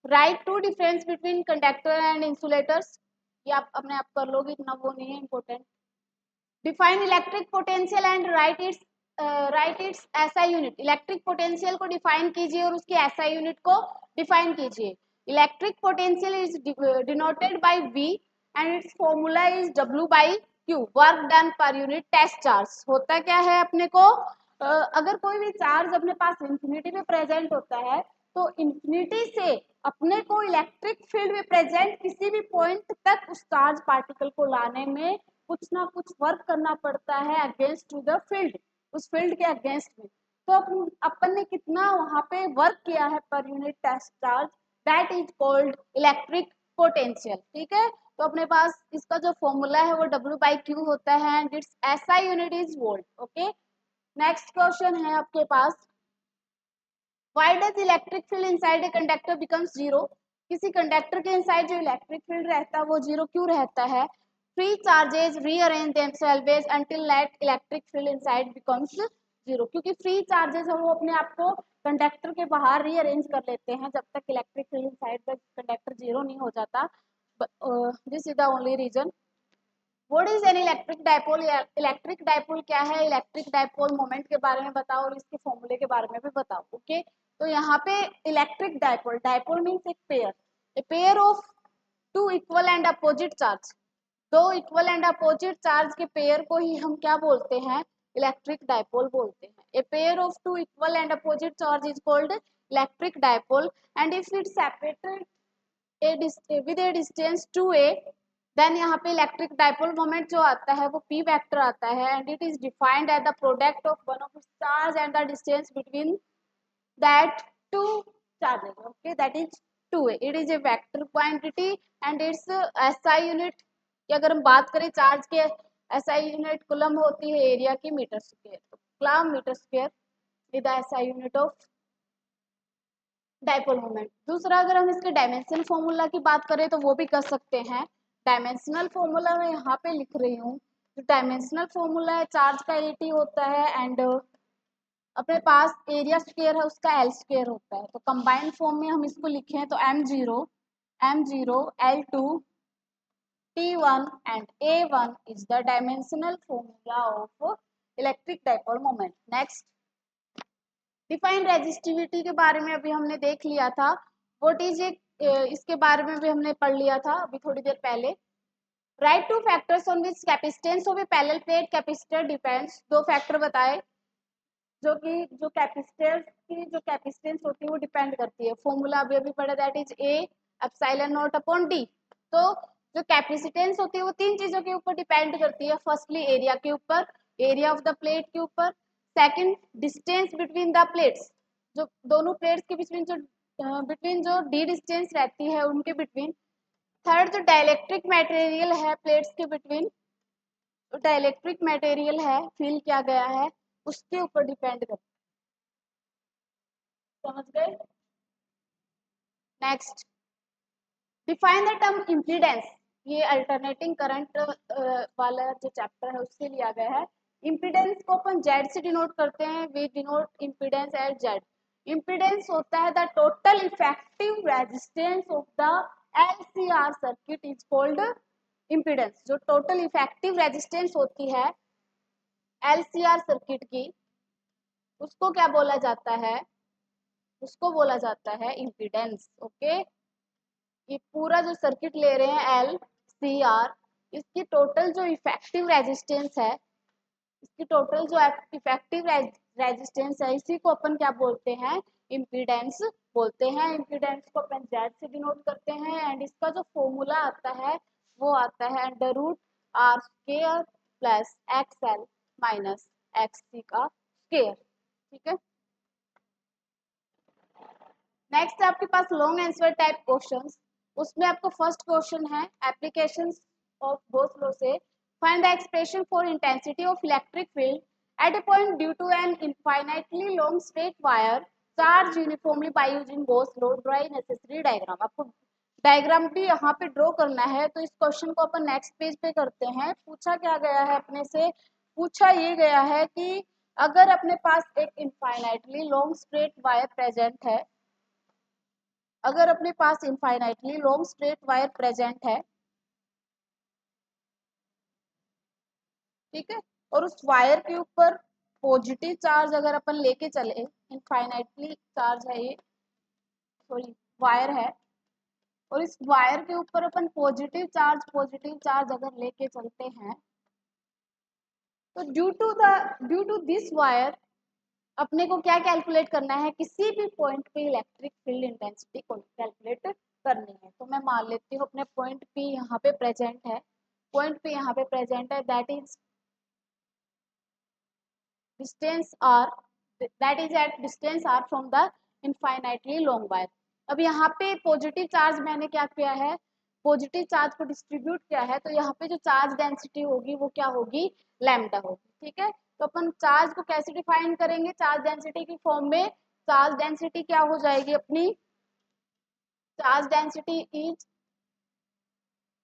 write two difference between conductor and insulators. ये आप अपने आप कर लोगे, इतना वो नहीं है important. Define electric potential and write its SI unit. Electric potential को डिफाइन कीजिए और उसकी एसआई यूनिट को डिफाइन कीजिए। Electric potential is denoted by V and its formula is W by Q, work done per unit test charge. होता क्या है अपने को, अगर कोई भी चार्ज अपने पास इंफिनिटी पे प्रेजेंट होता है तो इंफिनिटी से अपने को इलेक्ट्रिक फील्ड में प्रेजेंट किसी भी पॉइंट तक उस चार्ज पार्टिकल को लाने में कुछ ना कुछ वर्क करना पड़ता है अगेंस्ट टू द फील्ड, उस फील्ड के अगेंस्ट में। तो अपन ने कितना वहां पे वर्क किया है per unit test charge, that is called electric potential. ठीक है, तो अपने पास इसका जो फॉर्मूला है वो W बाई Q होता है and its SI unit is volt. Okay, next question है आपके पास, why does electric field inside a conductor becomes zero. किसी कंडक्टर के इनसाइड जो इलेक्ट्रिक फील्ड रहता है वो जीरो क्यों रहता है? Free charges rearrange themselves until that electric field inside becomes zero. क्योंकि फ्री चार्जेस है वो अपने आप को कंडक्टर के बाहर रीअरेंज कर लेते हैं जब तक electric field inside the conductor zero नहीं हो जाता। This is the only reason. What is an electric dipole? Electric dipole क्या है? इलेक्ट्रिक डायपोल मोमेंट के बारे में बताओ और इसके फॉर्मूले के बारे में भी बताओ। ओके, तो यहाँ पे इलेक्ट्रिक डायपोल, डायपोल मीन्स एक pair, a pair of two equal and opposite charge. दो इक्वल एंड अपोजिट चार्ज के पेयर को ही हम क्या बोलते हैं? इलेक्ट्रिक डायपोल बोलते हैं। A pair of two equal and opposite charge is called electric dipole and if it separated with a distance 2a, then यहाँ पे इलेक्ट्रिक डायपोल मोमेंट जो आता है वो p वेक्टर आता है and it is defined as the product of one of its charge and the distance between that two charges. Okay, that is 2 है। It is a vector quantity and its SI unit की अगर हम बात करें charge के, SI unit coulomb होती है area की मीटर स्क्वायर, तो coulomb metre square is the SI unit of dipole moment. दूसरा अगर हम इसके डायमेंशन फॉर्मूला की बात करें तो वो भी कर सकते हैं। डायमेंशनल फॉर्मूला मैं यहाँ पे लिख रही हूँ। जो डायमेंशनल फॉर्मूला है चार्ज का एटी होता है एंड अपने पास एरिया स्क्वायर है उसका एल स्क्वायर होता है। तो कंबाइंड फॉर्म में हम इसको लिखें तो m0 L2 T1 and A1 is the dimensional formula of electric dipole moment. Next, define resistivity के बारे में अभी हमने देख लिया था। व्हाट इज ए, इसके बारे में भी हमने पढ़ लिया था अभी थोड़ी देर पहले। Right two factors on which capacitance of A parallel plate capacitor depends. दो फैक्टर बताए जो कि जो कैपेसिटर की जो कैपेसिटेंस होती है वो डिपेंड करती है। फॉर्मूला अभी अभी पढ़ा, that is A epsilon not upon D. तो जो कैपेसिटेंस होती है वो तीन चीजों के ऊपर डिपेंड करती है। फर्स्टली एरिया के ऊपर, एरिया ऑफ द प्लेट के ऊपर। Second, distance between the plates, जो दोनों प्लेट्स के बिटवीन जो डी डिस्टेंस रहती है उनके बिटवीन। थर्ड, जो डाइलेक्ट्रिक मटेरियल है प्लेट्स के बिटवीन, जो डाइलेक्ट्रिक मटेरियल है फील किया गया है उसके ऊपर डिपेंड करता है। समझ गए? Next, define the term impedance. ये अल्टरनेटिंग करंट वाला जो चैप्टर है उससे लिया गया है। इम्पीडेंस को अपन जेड से डिनोट करते हैं, we denote impedance as Z. Impedance होता है the total effective resistance of the LCR circuit is called impedance. जो टोटल इफेक्टिव रेजिस्टेंस होती है एलसीआर सर्किट की उसको क्या बोला जाता है? उसको बोला जाता है इम्पीडेंस। ओके, ये पूरा जो सर्किट ले रहे हैं एल सी आर, इसकी टोटल जो इफेक्टिव रेजिस्टेंस है, इसकी टोटल जो इफेक्टिव रेजिस्टेंस है इसी को अपन क्या बोलते हैं? इम्पीडेंस बोलते हैं। इम्पीडेंस को अपन जेड से डिनोट करते हैं एंड इसका जो फॉर्मूला आता है वो आता है under root R square plus X L minus X C का स्क्वायर। ठीक है। नेक्स्ट आपके पास लॉन्ग आंसर टाइप क्वेश्चंस। उसमें आपको फर्स्ट क्वेश्चन है एप्लीकेशंस ऑफ गॉस लॉ से, find the expression for intensity of electric field at a point due to an infinitely long straight wire charged uniformly by using Gauss law, draw a necessary diagram। आपको diagram भी यहाँ पे draw करना है। तो इस question को अपन next page पे करते हैं। पूछा क्या गया है अपने से? पूछा ये गया है कि अगर अपने पास एक infinitely long straight wire present है, अगर अपने पास infinitely long straight wire present है, ठीक है, और उस वायर के ऊपर पॉजिटिव चार्ज अगर अपन लेके चले, इनफाइनाइटली चार्ज है ये, सॉरी वायर है, और इस वायर के ऊपर अपन पॉजिटिव चार्ज अगर लेके चलते हैं तो ड्यू टू दिस वायर अपने को क्या कैलकुलेट करना है? किसी भी पॉइंट पे इलेक्ट्रिक फील्ड इंटेंसिटी को कैलकुलेट करनी है। तो मैं मान लेती हूँ अपने पॉइंट पे यहाँ पे प्रेजेंट है, पॉइंट पे यहाँ पे प्रेजेंट है, that is distance R, that is at distance R from the infinitely long wire. अब यहाँ पे पॉजिटिव चार्ज मैंने क्या किया है? पॉजिटिव चार्ज को डिस्ट्रीब्यूट किया है, तो यहाँ पे जो चार्ज डेंसिटी होगी वो क्या होगी? लैम्डा होगी। ठीक है, तो अपन चार्ज को कैसे डिफाइन करेंगे? चार्ज डेंसिटी की फॉर्म में। चार्ज डेंसिटी क्या हो जाएगी अपनी? Charge density is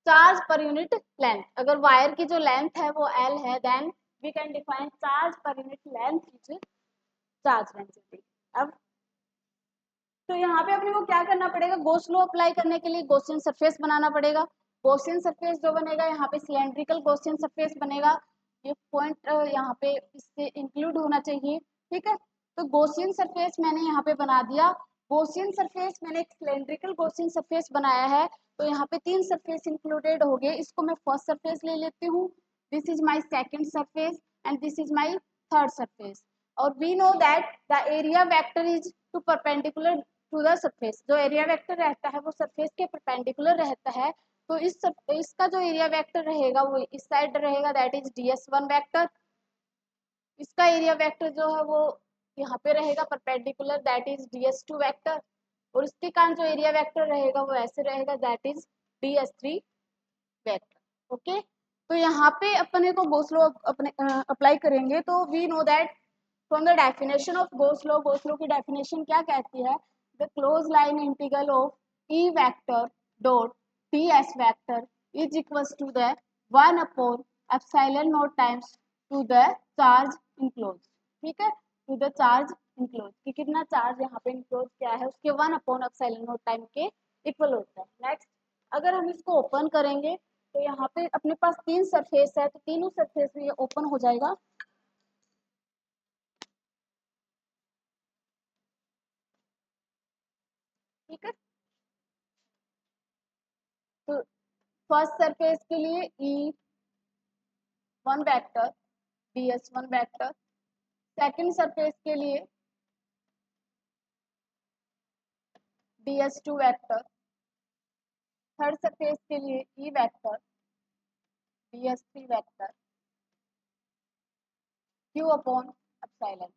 charge per unit length. अगर वायर की जो लेंथ है वो एल है, then we can define charge per unit length is charge density. अब तो यहाँ पे अपने को क्या करना पड़ेगा? गॉस लॉ अप्लाई करने के लिए गॉसियन सरफेस बनाना पड़ेगा। गॉसियन सरफेस जो बनेगा यहाँ पे सिलेंड्रिकल गॉसियन सरफेस बनेगा। ये पॉइंट यहाँ पे इससे इंक्लूड होना चाहिए। ठीक है, तो गॉसियन सरफेस मैंने यहाँ पे बना दिया। गॉसियन सरफेस मैंने एक सिलेंड्रिकल गॉसियन सरफेस बनाया है, तो यहाँ पे तीन सरफेस इंक्लूडेड हो गए। इसको मैं फर्स्ट सरफेस ले लेती हूँ, this is my second surface and this is my third surface. और we know that the area vector is to perpendicular to the surface. जो एरिया वेक्टर रहता है वो सरफेस के परपेंडिकुलर रहता है। तो इसका जो एरिया वेक्टर रहेगा वो इस साइड रहेगा, दैट इज ds1 वेक्टर। इसका एरिया वेक्टर जो है वो यहाँ पे रहेगा perpendicular, that is ds2 vector. और उसके कारण जो एरिया वेक्टर रहेगा वो ऐसे रहेगा, that is ds3 vector. Okay, तो यहाँ पे अपने को गोस लॉ अपने अप्लाई करेंगे, तो we know that from the definition of Gauss law की डेफिनेशन क्या कहती है, the close line integral of E vector dot ds vector is equals to the 1 upon epsilon naught times to the charge enclose. ठीक है, to the charge enclose, कि कितना charge यहाँ पे इनक्लोज क्या है उसके 1 अपॉन एप्सिलॉन नॉट टाइम के इक्वल होता है। नेक्स्ट, अगर हम इसको ओपन करेंगे तो यहाँ पे अपने पास तीन सरफेस है, तो तीनों सरफेस में ये ओपन हो जाएगा। ठीक है, तो फर्स्ट सरफेस के लिए E1 vector ds1 vector, second surface के लिए ds2 वेक्टर, थर्ड सरफेस के लिए E vector ds3 vector q upon epsilon.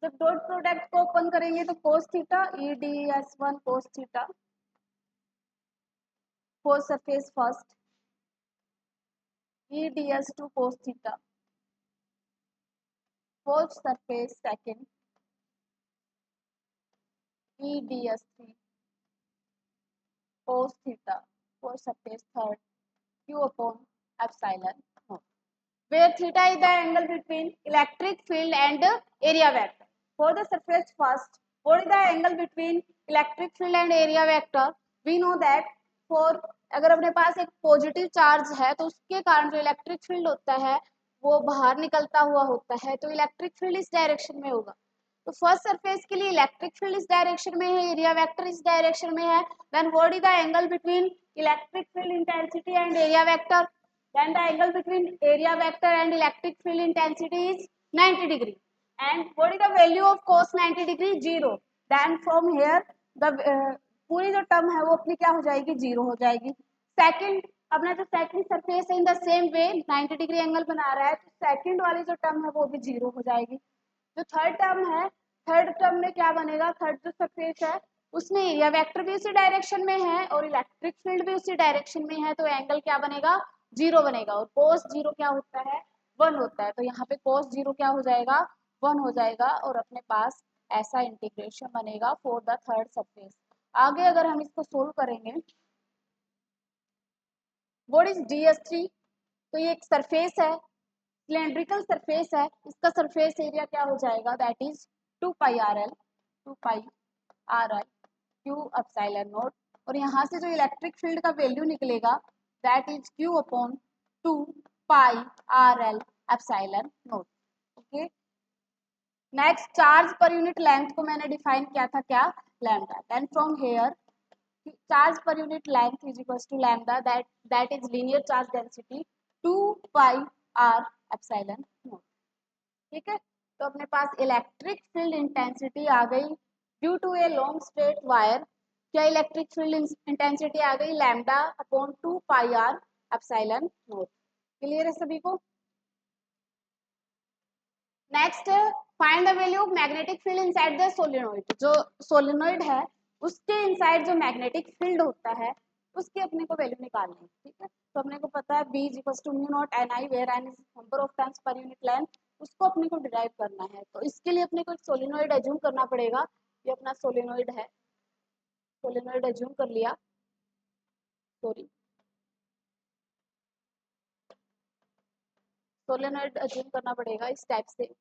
जब डॉट प्रोडक्ट को ओपन करेंगे तो cos theta E ds1 cos theta four surface first, E ds2 cos theta fourth surface second, E ds3 cos theta for surface third q upon epsilon naught, where theta is the angle between electric field and area vector. For the surface first, what is the angle between electric field and area vector? We know that for अगर अपने पास एक positive charge है तो उसके कारण जो electric field होता है वो बाहर निकलता हुआ होता है, तो इलेक्ट्रिक फील्ड इस डायरेक्शन में होगा। तो फर्स्ट सरफेस के लिए इलेक्ट्रिक फील्ड इस डायरेक्शन में है, एरिया वेक्टर इस डायरेक्शन में है, then what is the angle between electric field intensity and area vector, then the angle between area vector and electric field intensity is 90 degree, and what is the value of cos 90 degree? 0. then from here the पूरी जो term है वो अपनी क्या हो जाएगी, 0 हो जाएगी। सेकंड, अपना जो सेकंड सरफेस है in the same way 90 degree angle बना रहा है, तो सेकंड वाली जो टर्म है वो भी 0 हो जाएगी। जो थर्ड टर्म है, थर्ड टर्म में क्या बनेगा, थर्ड जो सरफेस है उसमें एरिया वेक्टर भी उसी डायरेक्शन में है और इलेक्ट्रिक फील्ड भी उसी डायरेक्शन में है, तो एंगल क्या बनेगा, 0 बनेगा। और cos 0 क्या होता है, 1 होता है, तो यहाँ पे cos 0 क्या हो जाएगा, 1 हो जाएगा, और अपने पास ऐसा इंटीग्रेशन बनेगा फॉर द थर्ड सरफेस। आगे अगर हम इसको सोल्व करेंगे, व्हाट इज ds3, तो ये एक सरफेस है, सिलेंड्रिकल सरफेस है, इसका सरफेस एरिया क्या हो जाएगा, that is 2 pi R L Q epsilon naught, और यहाँ से जो इलेक्ट्रिक फील्ड का वैल्यू निकलेगा that is Q upon 2 pi R L epsilon naught. Okay, next, charge per unit length को मैंने डिफाइन किया था क्या, lambda, then from here charge per unit length is equals to lambda, that is linear charge density 2 pi R epsilon naught. ठीक है, तो अपने पास electric field intensity आ गई due to a long straight wire, क्या इलेक्ट्रिक फील्ड इंटेंसिटी आ गई, lambda upon 2 pi R epsilon naught. Clear है सभी को? Next, find the value of magnetic field inside the solenoid. जो सोलेनोइड है उसके इनसाइड जो मैग्नेटिक फील्ड होता है उसकी अपने को वैल्यू निकालनी है। ठीक है, तो अपने को पता है B equals to mu naught NI where N is number of turns per unit length, उसको अपने को डिराइव करना है। तो इसके लिए अपने को एक सोलेनोइड एज्यूम करना पड़ेगा, ये अपना सोलेनोइड है, सोलेनोइड एज्यूम कर लिया, सॉरी सोलेनोइड एज्यूम करना पड़ेगा इस टाइप से।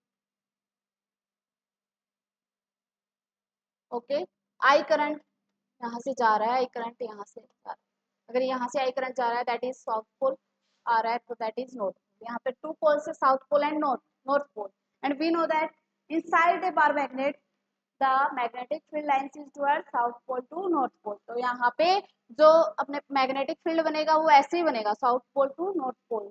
ओके, आई करंट यहाँ से जा रहा है, आई करंट यहाँ से जा रहा है, अगर यहाँ से आई करंट जा रहा है दैट इज साउथ पोल आ रहा है, तो दैट इज नॉर्थ पोल। यहाँ पे टू पोल्स है, south pole and north pole, and we know that inside a bar magnet the magnetic field lines is toward south pole to north pole. तो यहाँ पे जो अपने मैग्नेटिक फील्ड बनेगा वो ऐसे ही बनेगा, south pole to north pole,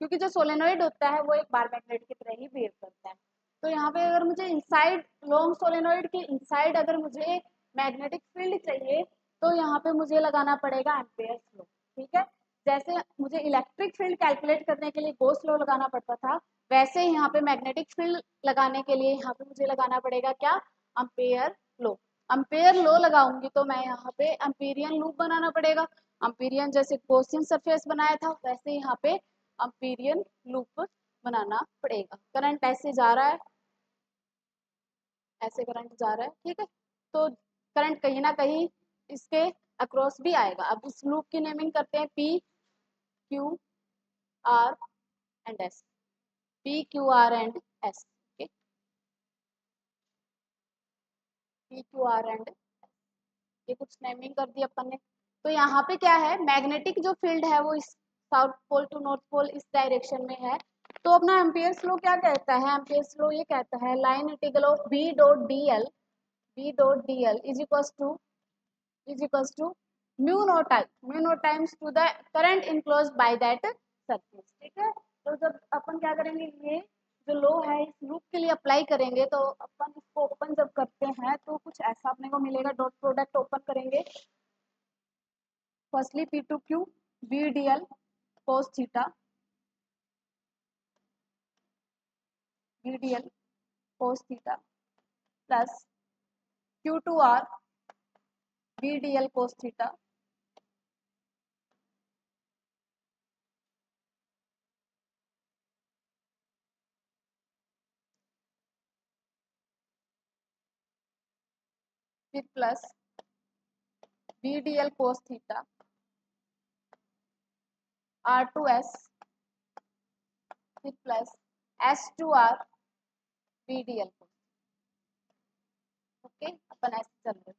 क्योंकि जो सोलेनोइड होता है वो एक बार मैग्नेट की तरह ही बिहेव करता है। तो यहाँ पे अगर मुझे इनसाइड लॉन्ग सोलेनोइड के इनसाइड अगर मुझे मैग्नेटिक फील्ड चाहिए तो यहाँ पे मुझे लगाना पड़ेगा एम्पेयर्स लॉ। ठीक है, जैसे मुझे इलेक्ट्रिक फील्ड कैलकुलेट करने के लिए गॉस लॉ लगाना पड़ता था, वैसे ही यहाँ पे मैग्नेटिक फील्ड लगाने के लिए यहाँ पे मुझे लगाना पड़ेगा क्या, अम्पेयर लॉ। अम्पेयर लॉ लगाऊंगी तो मैं यहाँ पे अम्पीरियन लूप बनाना पड़ेगा। अम्पीरियन जैसे गॉसियन सरफेस बनाया था वैसे यहाँ पे अम्पीरियन लूप बनाना पड़ेगा। करंट ऐसे जा रहा है, ऐसे करंट जा रहा है, ठीक है। तो करंट कहीं ना कहीं इसके अक्रॉस भी आएगा। अब इस लूप की नेमिंग करते हैं P Q R and S, P Q R and S, P Q R and ये कुछ नेमिंग कर दी अपन ने। तो यहाँ पे क्या है, मैग्नेटिक जो फील्ड है वो इस south pole to north pole इस डायरेक्शन में है। तो अपना एम्पियर्स लॉ क्या कहता है, एम्पियर्स लॉ ये कहता है line integral of B dot D L, B dot D L is equals to mu naught I, mu naught times to the current enclosed by that surface, ठीक है। तो जब अपन क्या करेंगे, ये जो लो है इस लूप के लिए अप्लाई करेंगे, तो अपन इसको ओपन जब करते हैं तो कुछ ऐसा अपने को मिलेगा। डॉट प्रोडक्ट ओपन करेंगे, firstly P to Q B D L cos theta, B D L cos theta plus Q to R B D L cos theta फिर plus B D L cos theta R to S, फिर plus S to R B D L cos, okay. अपन ऐसे चल रहे,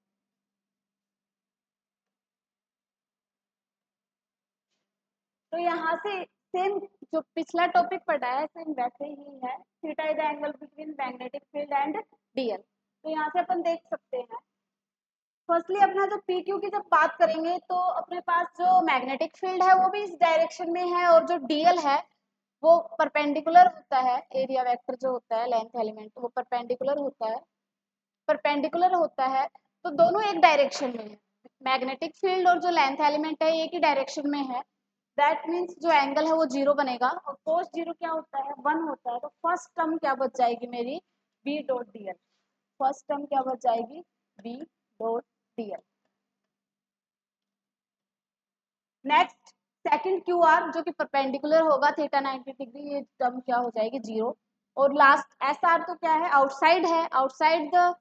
तो यहाँ से same जो पिछला टॉपिक पढ़ा है सेम वैसे ही है। Theta is the angle between magnetic field and DL. तो यहाँ से अपन देख सकते हैं, फर्स्टली अपना जो पी क्यू की जब बात करेंगे तो अपने पास जो मैग्नेटिक फील्ड है वो भी इस डायरेक्शन में है, और जो डीएल है वो परपेंडिकुलर होता है, एरिया वेक्टर जो होता है लेंथ एलिमेंट वो परपेंडिकुलर होता है, परपेंडिकुलर होता है। तो दोनों एक डायरेक्शन में है, मैग्नेटिक फील्ड और जो लेंथ एलिमेंट है एक ही डायरेक्शन में है। दैट मीन्स जो एंगल है वो जीरो बनेगा, और कोस जीरो क्या होता है, 1 होता है। तो फर्स्ट टर्म क्या बच जाएगी मेरी, B dot D L, first term क्या बच जाएगी, B dot D L. Next second Q R जो कि परपेंडिकुलर होगा थीटा 90 डिग्री, ये टर्म क्या हो जाएगी, जीरो। और लास्ट एस आर तो क्या है, आउटसाइड है, आउटसाइड द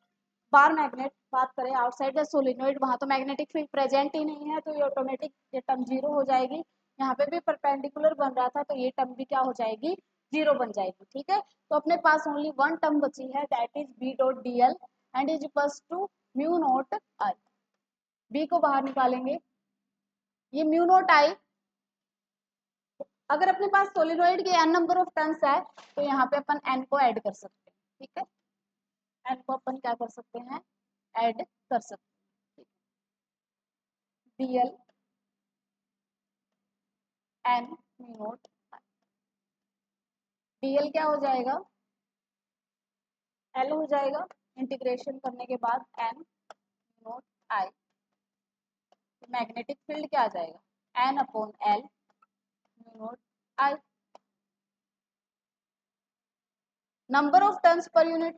बार मैग्नेट बात करें, आउटसाइड द सोलिनोइड, वहां तो मैग्नेटिक फील्ड प्रेजेंट ही नहीं है, तो ये ऑटोमेटिक ये टर्म जीरो हो जाएगी। यहाँ पे भी परपेंडिकुलर बन रहा था तो ये टर्म भी क्या हो जाएगी, जीरो बन जाएगी, ठीक है। तो अपने पास ओनली वन टर्म बची है, that is B dot D L and is equals to mu naught I. B को बाहर निकालेंगे, ये म्यू नॉट आई, अगर अपने पास सोलिनोइड के n नंबर ऑफ टर्न्स है तो यहाँ पे अपन n को ऐड कर सकते हैं, ठीक है। n को अपन क्या कर सकते हैं, ऐड कर सकते हैं, dl n mu naught, dl क्या हो जाएगा, l हो जाएगा, इंटीग्रेशन करने के बाद n म्यू नॉट आई। मैग्नेटिक फील्ड क्या आ जाएगा, n upon l mu naught I. Number of turns per unit,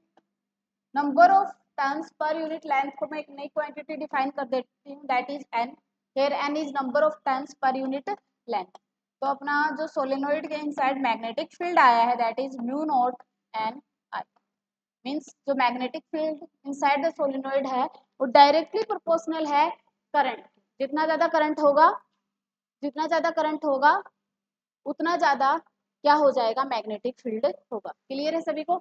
number of turns per unit length को मैं एक नई क्वांटिटी डिफाइन कर देती हूँ, that is n। Here n is number of turns per unit length. तो अपना जो सोलेनोइड के इनसाइड मैग्नेटिक फील्ड आया है that is mu naught n I. Means जो magnetic field inside the solenoid है वो डायरेक्टली प्रोपोर्शनल है करंट। जितना ज्यादा करंट होगा, जितना ज्यादा करंट होगा उतना ज्यादा क्या हो जाएगा, मैग्नेटिक फील्ड होगा। क्लियर है सभी को।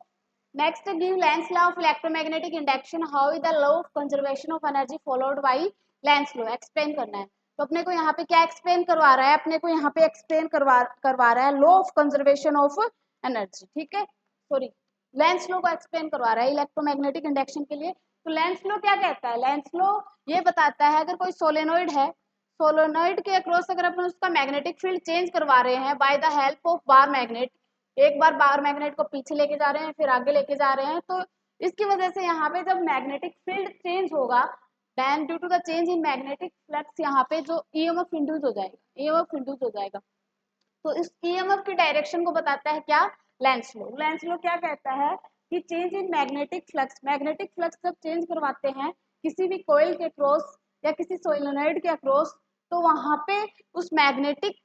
Next give Lenz law of electromagnetic induction, how is the law of conservation of energy followed by Lenz law, explain करना है। तो अपने को यहाँ पे क्या एक्सप्लेन करवा रहा है, अपने को यहाँ पे एक्सप्लेन करवा रहा है law of conservation of energy, ठीक है। सॉरी, लेंस लॉ को एक्सप्लेन करवा रहा है इलेक्ट्रोमैग्नेटिक इंडक्शन के लिए। तो लेंस लॉ क्या कहता है, लेंस लॉ ये बताता है अगर कोई सोलेनोइड है, सोलेनोइड के अक्रॉस अगर अपन उसका मैग्नेटिक फील्ड चेंज करवा रहे हैं bye the help of bar magnet, एक बार बार मैग्नेट को पीछे लेके जा रहे हैं फिर आगे लेके जा रहे हैं, तो इसकी वजह से यहाँ पे जब मैग्नेटिक फील्ड चेंज होगा then due to the change in magnetic flux यहाँ पे जो ईएमएफ इंड्यूस हो जाएगा, ईएमएफ इंड्यूस हो जाएगा। तो इस ईएमएफ की डायरेक्शन को बताता है क्या, लेंस लॉ। लेंस लॉ क्या कहता है कि चेंज इन मैग्नेटिक फ्लक्स जब चेंज करवाते हैं किसी भी कॉइल के क्रॉस या किसी सोलेनोइड के अक्रॉस, तो वहां पे उस मैग्नेटिक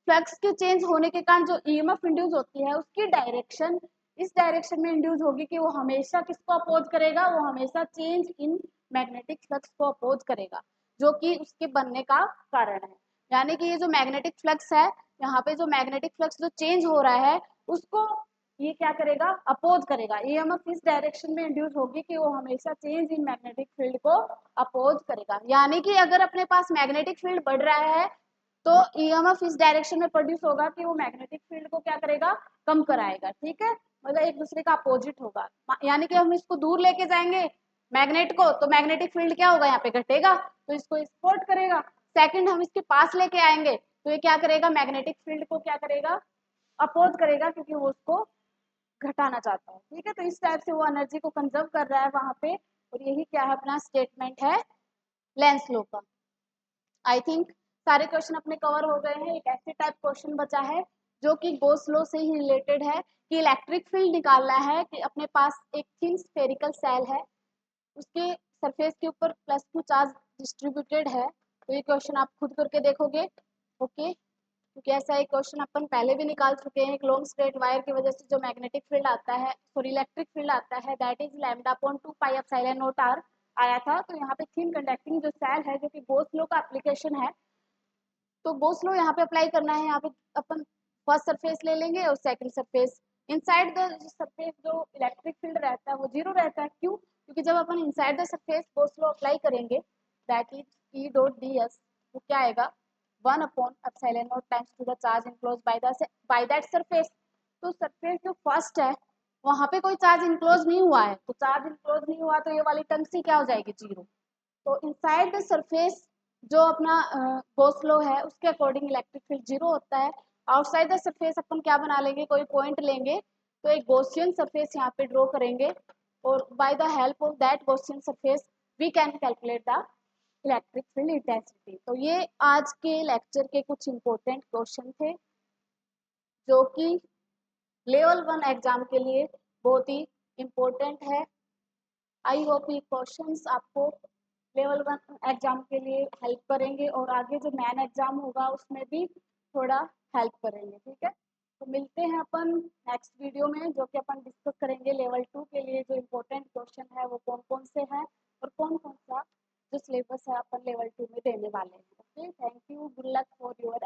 फ्लक्स के चेंज होने के कारण जो ईएमएफ इंड्यूस होती है उसकी डायरेक्शन इस डायरेक्शन में इंड्यूस होगी कि वो हमेशा किसको अपोज करेगा, वो हमेशा चेंज इन मैग्नेटिक फ्लक्स को अपोज करेगा, जो कि उसके बनने का कारण है। यानी कि ये जो मैग्नेटिक फ्लक्स है, यहाँ पे जो मैग्नेटिक फ्लक्स जो चेंज हो रहा है उसको ये क्या करेगा, अपोज करेगा। ईएमएफ इस डायरेक्शन में इंड्यूस होगी कि वो हमेशा चेंज इन मैग्नेटिक फील्ड को अपोज करेगा। यानी कि अगर अपने पास मैग्नेटिक फील्ड बढ़ रहा है तो ईएमएफ इस डायरेक्शन में प्रोड्यूस होगा कि वो मैग्नेटिक फील्ड को क्या करेगा, कम कराएगा। ठीक है, मतलब एक दूसरे का अपोजिट होगा। यानी कि हम इसको दूर लेके जाएंगे मैग्नेट को, तो मैग्नेटिक फील्ड क्या होगा, यहाँ पे घटेगा, तो इसको सपोर्ट करेगा। सेकंड, हम इसके पास लेके आएंगे तो ये क्या करेगा, मैग्नेटिक फील्ड को क्या करेगा, अपोज करेगा, क्योंकि वो उसको घटाना चाहता है। ठीक है, तो इस टाइप से वो एनर्जी को कंजर्व कर रहा है वहां पे। और यही क्या है, अपना स्टेटमेंट है लेंस लॉ का। आई थिंक सारे क्वेश्चन अपने कवर हो गए हैं। एक ऐसे टाइप क्वेश्चन बचा है जो कि गॉस लॉ से ही रिलेटेड है कि इलेक्ट्रिक फील्ड निकालना है कि अपने पास एक थिन स्फेरिकल सेल है, उसके सरफेस के ऊपर +2 चार्ज डिस्ट्रीब्यूटेड है। तो ये क्वेश्चन आप खुद करके देखोगे, ओके, क्योंकि ऐसा एक क्वेश्चन अपन पहले भी निकाल चुके हैं। एक लॉन्ग स्ट्रेट वायर की वजह से जो मैग्नेटिक फील्ड आता है, सॉरी इलेक्ट्रिक फील्ड आता है, दैट इज λ/2πε0r आया था। तो यहाँ पे थिन कंडक्टिंग जो सेल है, जो कि गॉस लॉ का एप्लीकेशन है, तो गॉस लॉ यहाँ पे अप्लाई करना है। यहाँ पे अपन फर्स्ट सरफेस ले लेंगे और second surface. Inside the surface जो इलेक्ट्रिक फील्ड रहता है वो 0 रहता है। क्यों? क्योंकि जब अपन inside the surface Gauss law apply करेंगे, that is E dot ds, तो क्या आएगा, 1/ε0 times to the charge enclose by that surface. तो सरफेस जो फर्स्ट है वहां पे कोई चार्ज इनक्लोज नहीं हुआ है, तो चार्ज इनक्लोज नहीं हुआ तो ये वाली टर्म सी क्या हो जाएगी, 0। तो इनसाइड द सरफेस जो अपना गॉस लॉ है उसके अकॉर्डिंग इलेक्ट्रिक फील्ड 0 होता है। आउटसाइड द सरफेस अपन क्या बना लेंगे, कोई पॉइंट लेंगे, तो एक गॉसियन सरफेस यहाँ पे ड्रॉ करेंगे, और by the help of that Gaussian surface we can calculate the electric field intensity. तो ये आज के लेक्चर के कुछ इंपॉर्टेंट क्वेश्चन थे जो कि लेवल 1 एग्जाम के लिए बहुत ही इम्पोर्टेंट है। आई होप ये क्वेश्चंस आपको लेवल 1 एग्जाम के लिए हेल्प करेंगे और आगे जो मैन एग्जाम होगा उसमें भी थोड़ा हेल्प करेंगे। ठीक है, तो मिलते हैं अपन नेक्स्ट वीडियो में, जो कि अपन डिस्कस करेंगे लेवल 2 के लिए जो इम्पोर्टेंट क्वेश्चन है वो कौन कौन से हैं और कौन कौन सा जो सिलेबस है अपन लेवल 2 में देने वाले हैं। Okay, thank you, good luck for your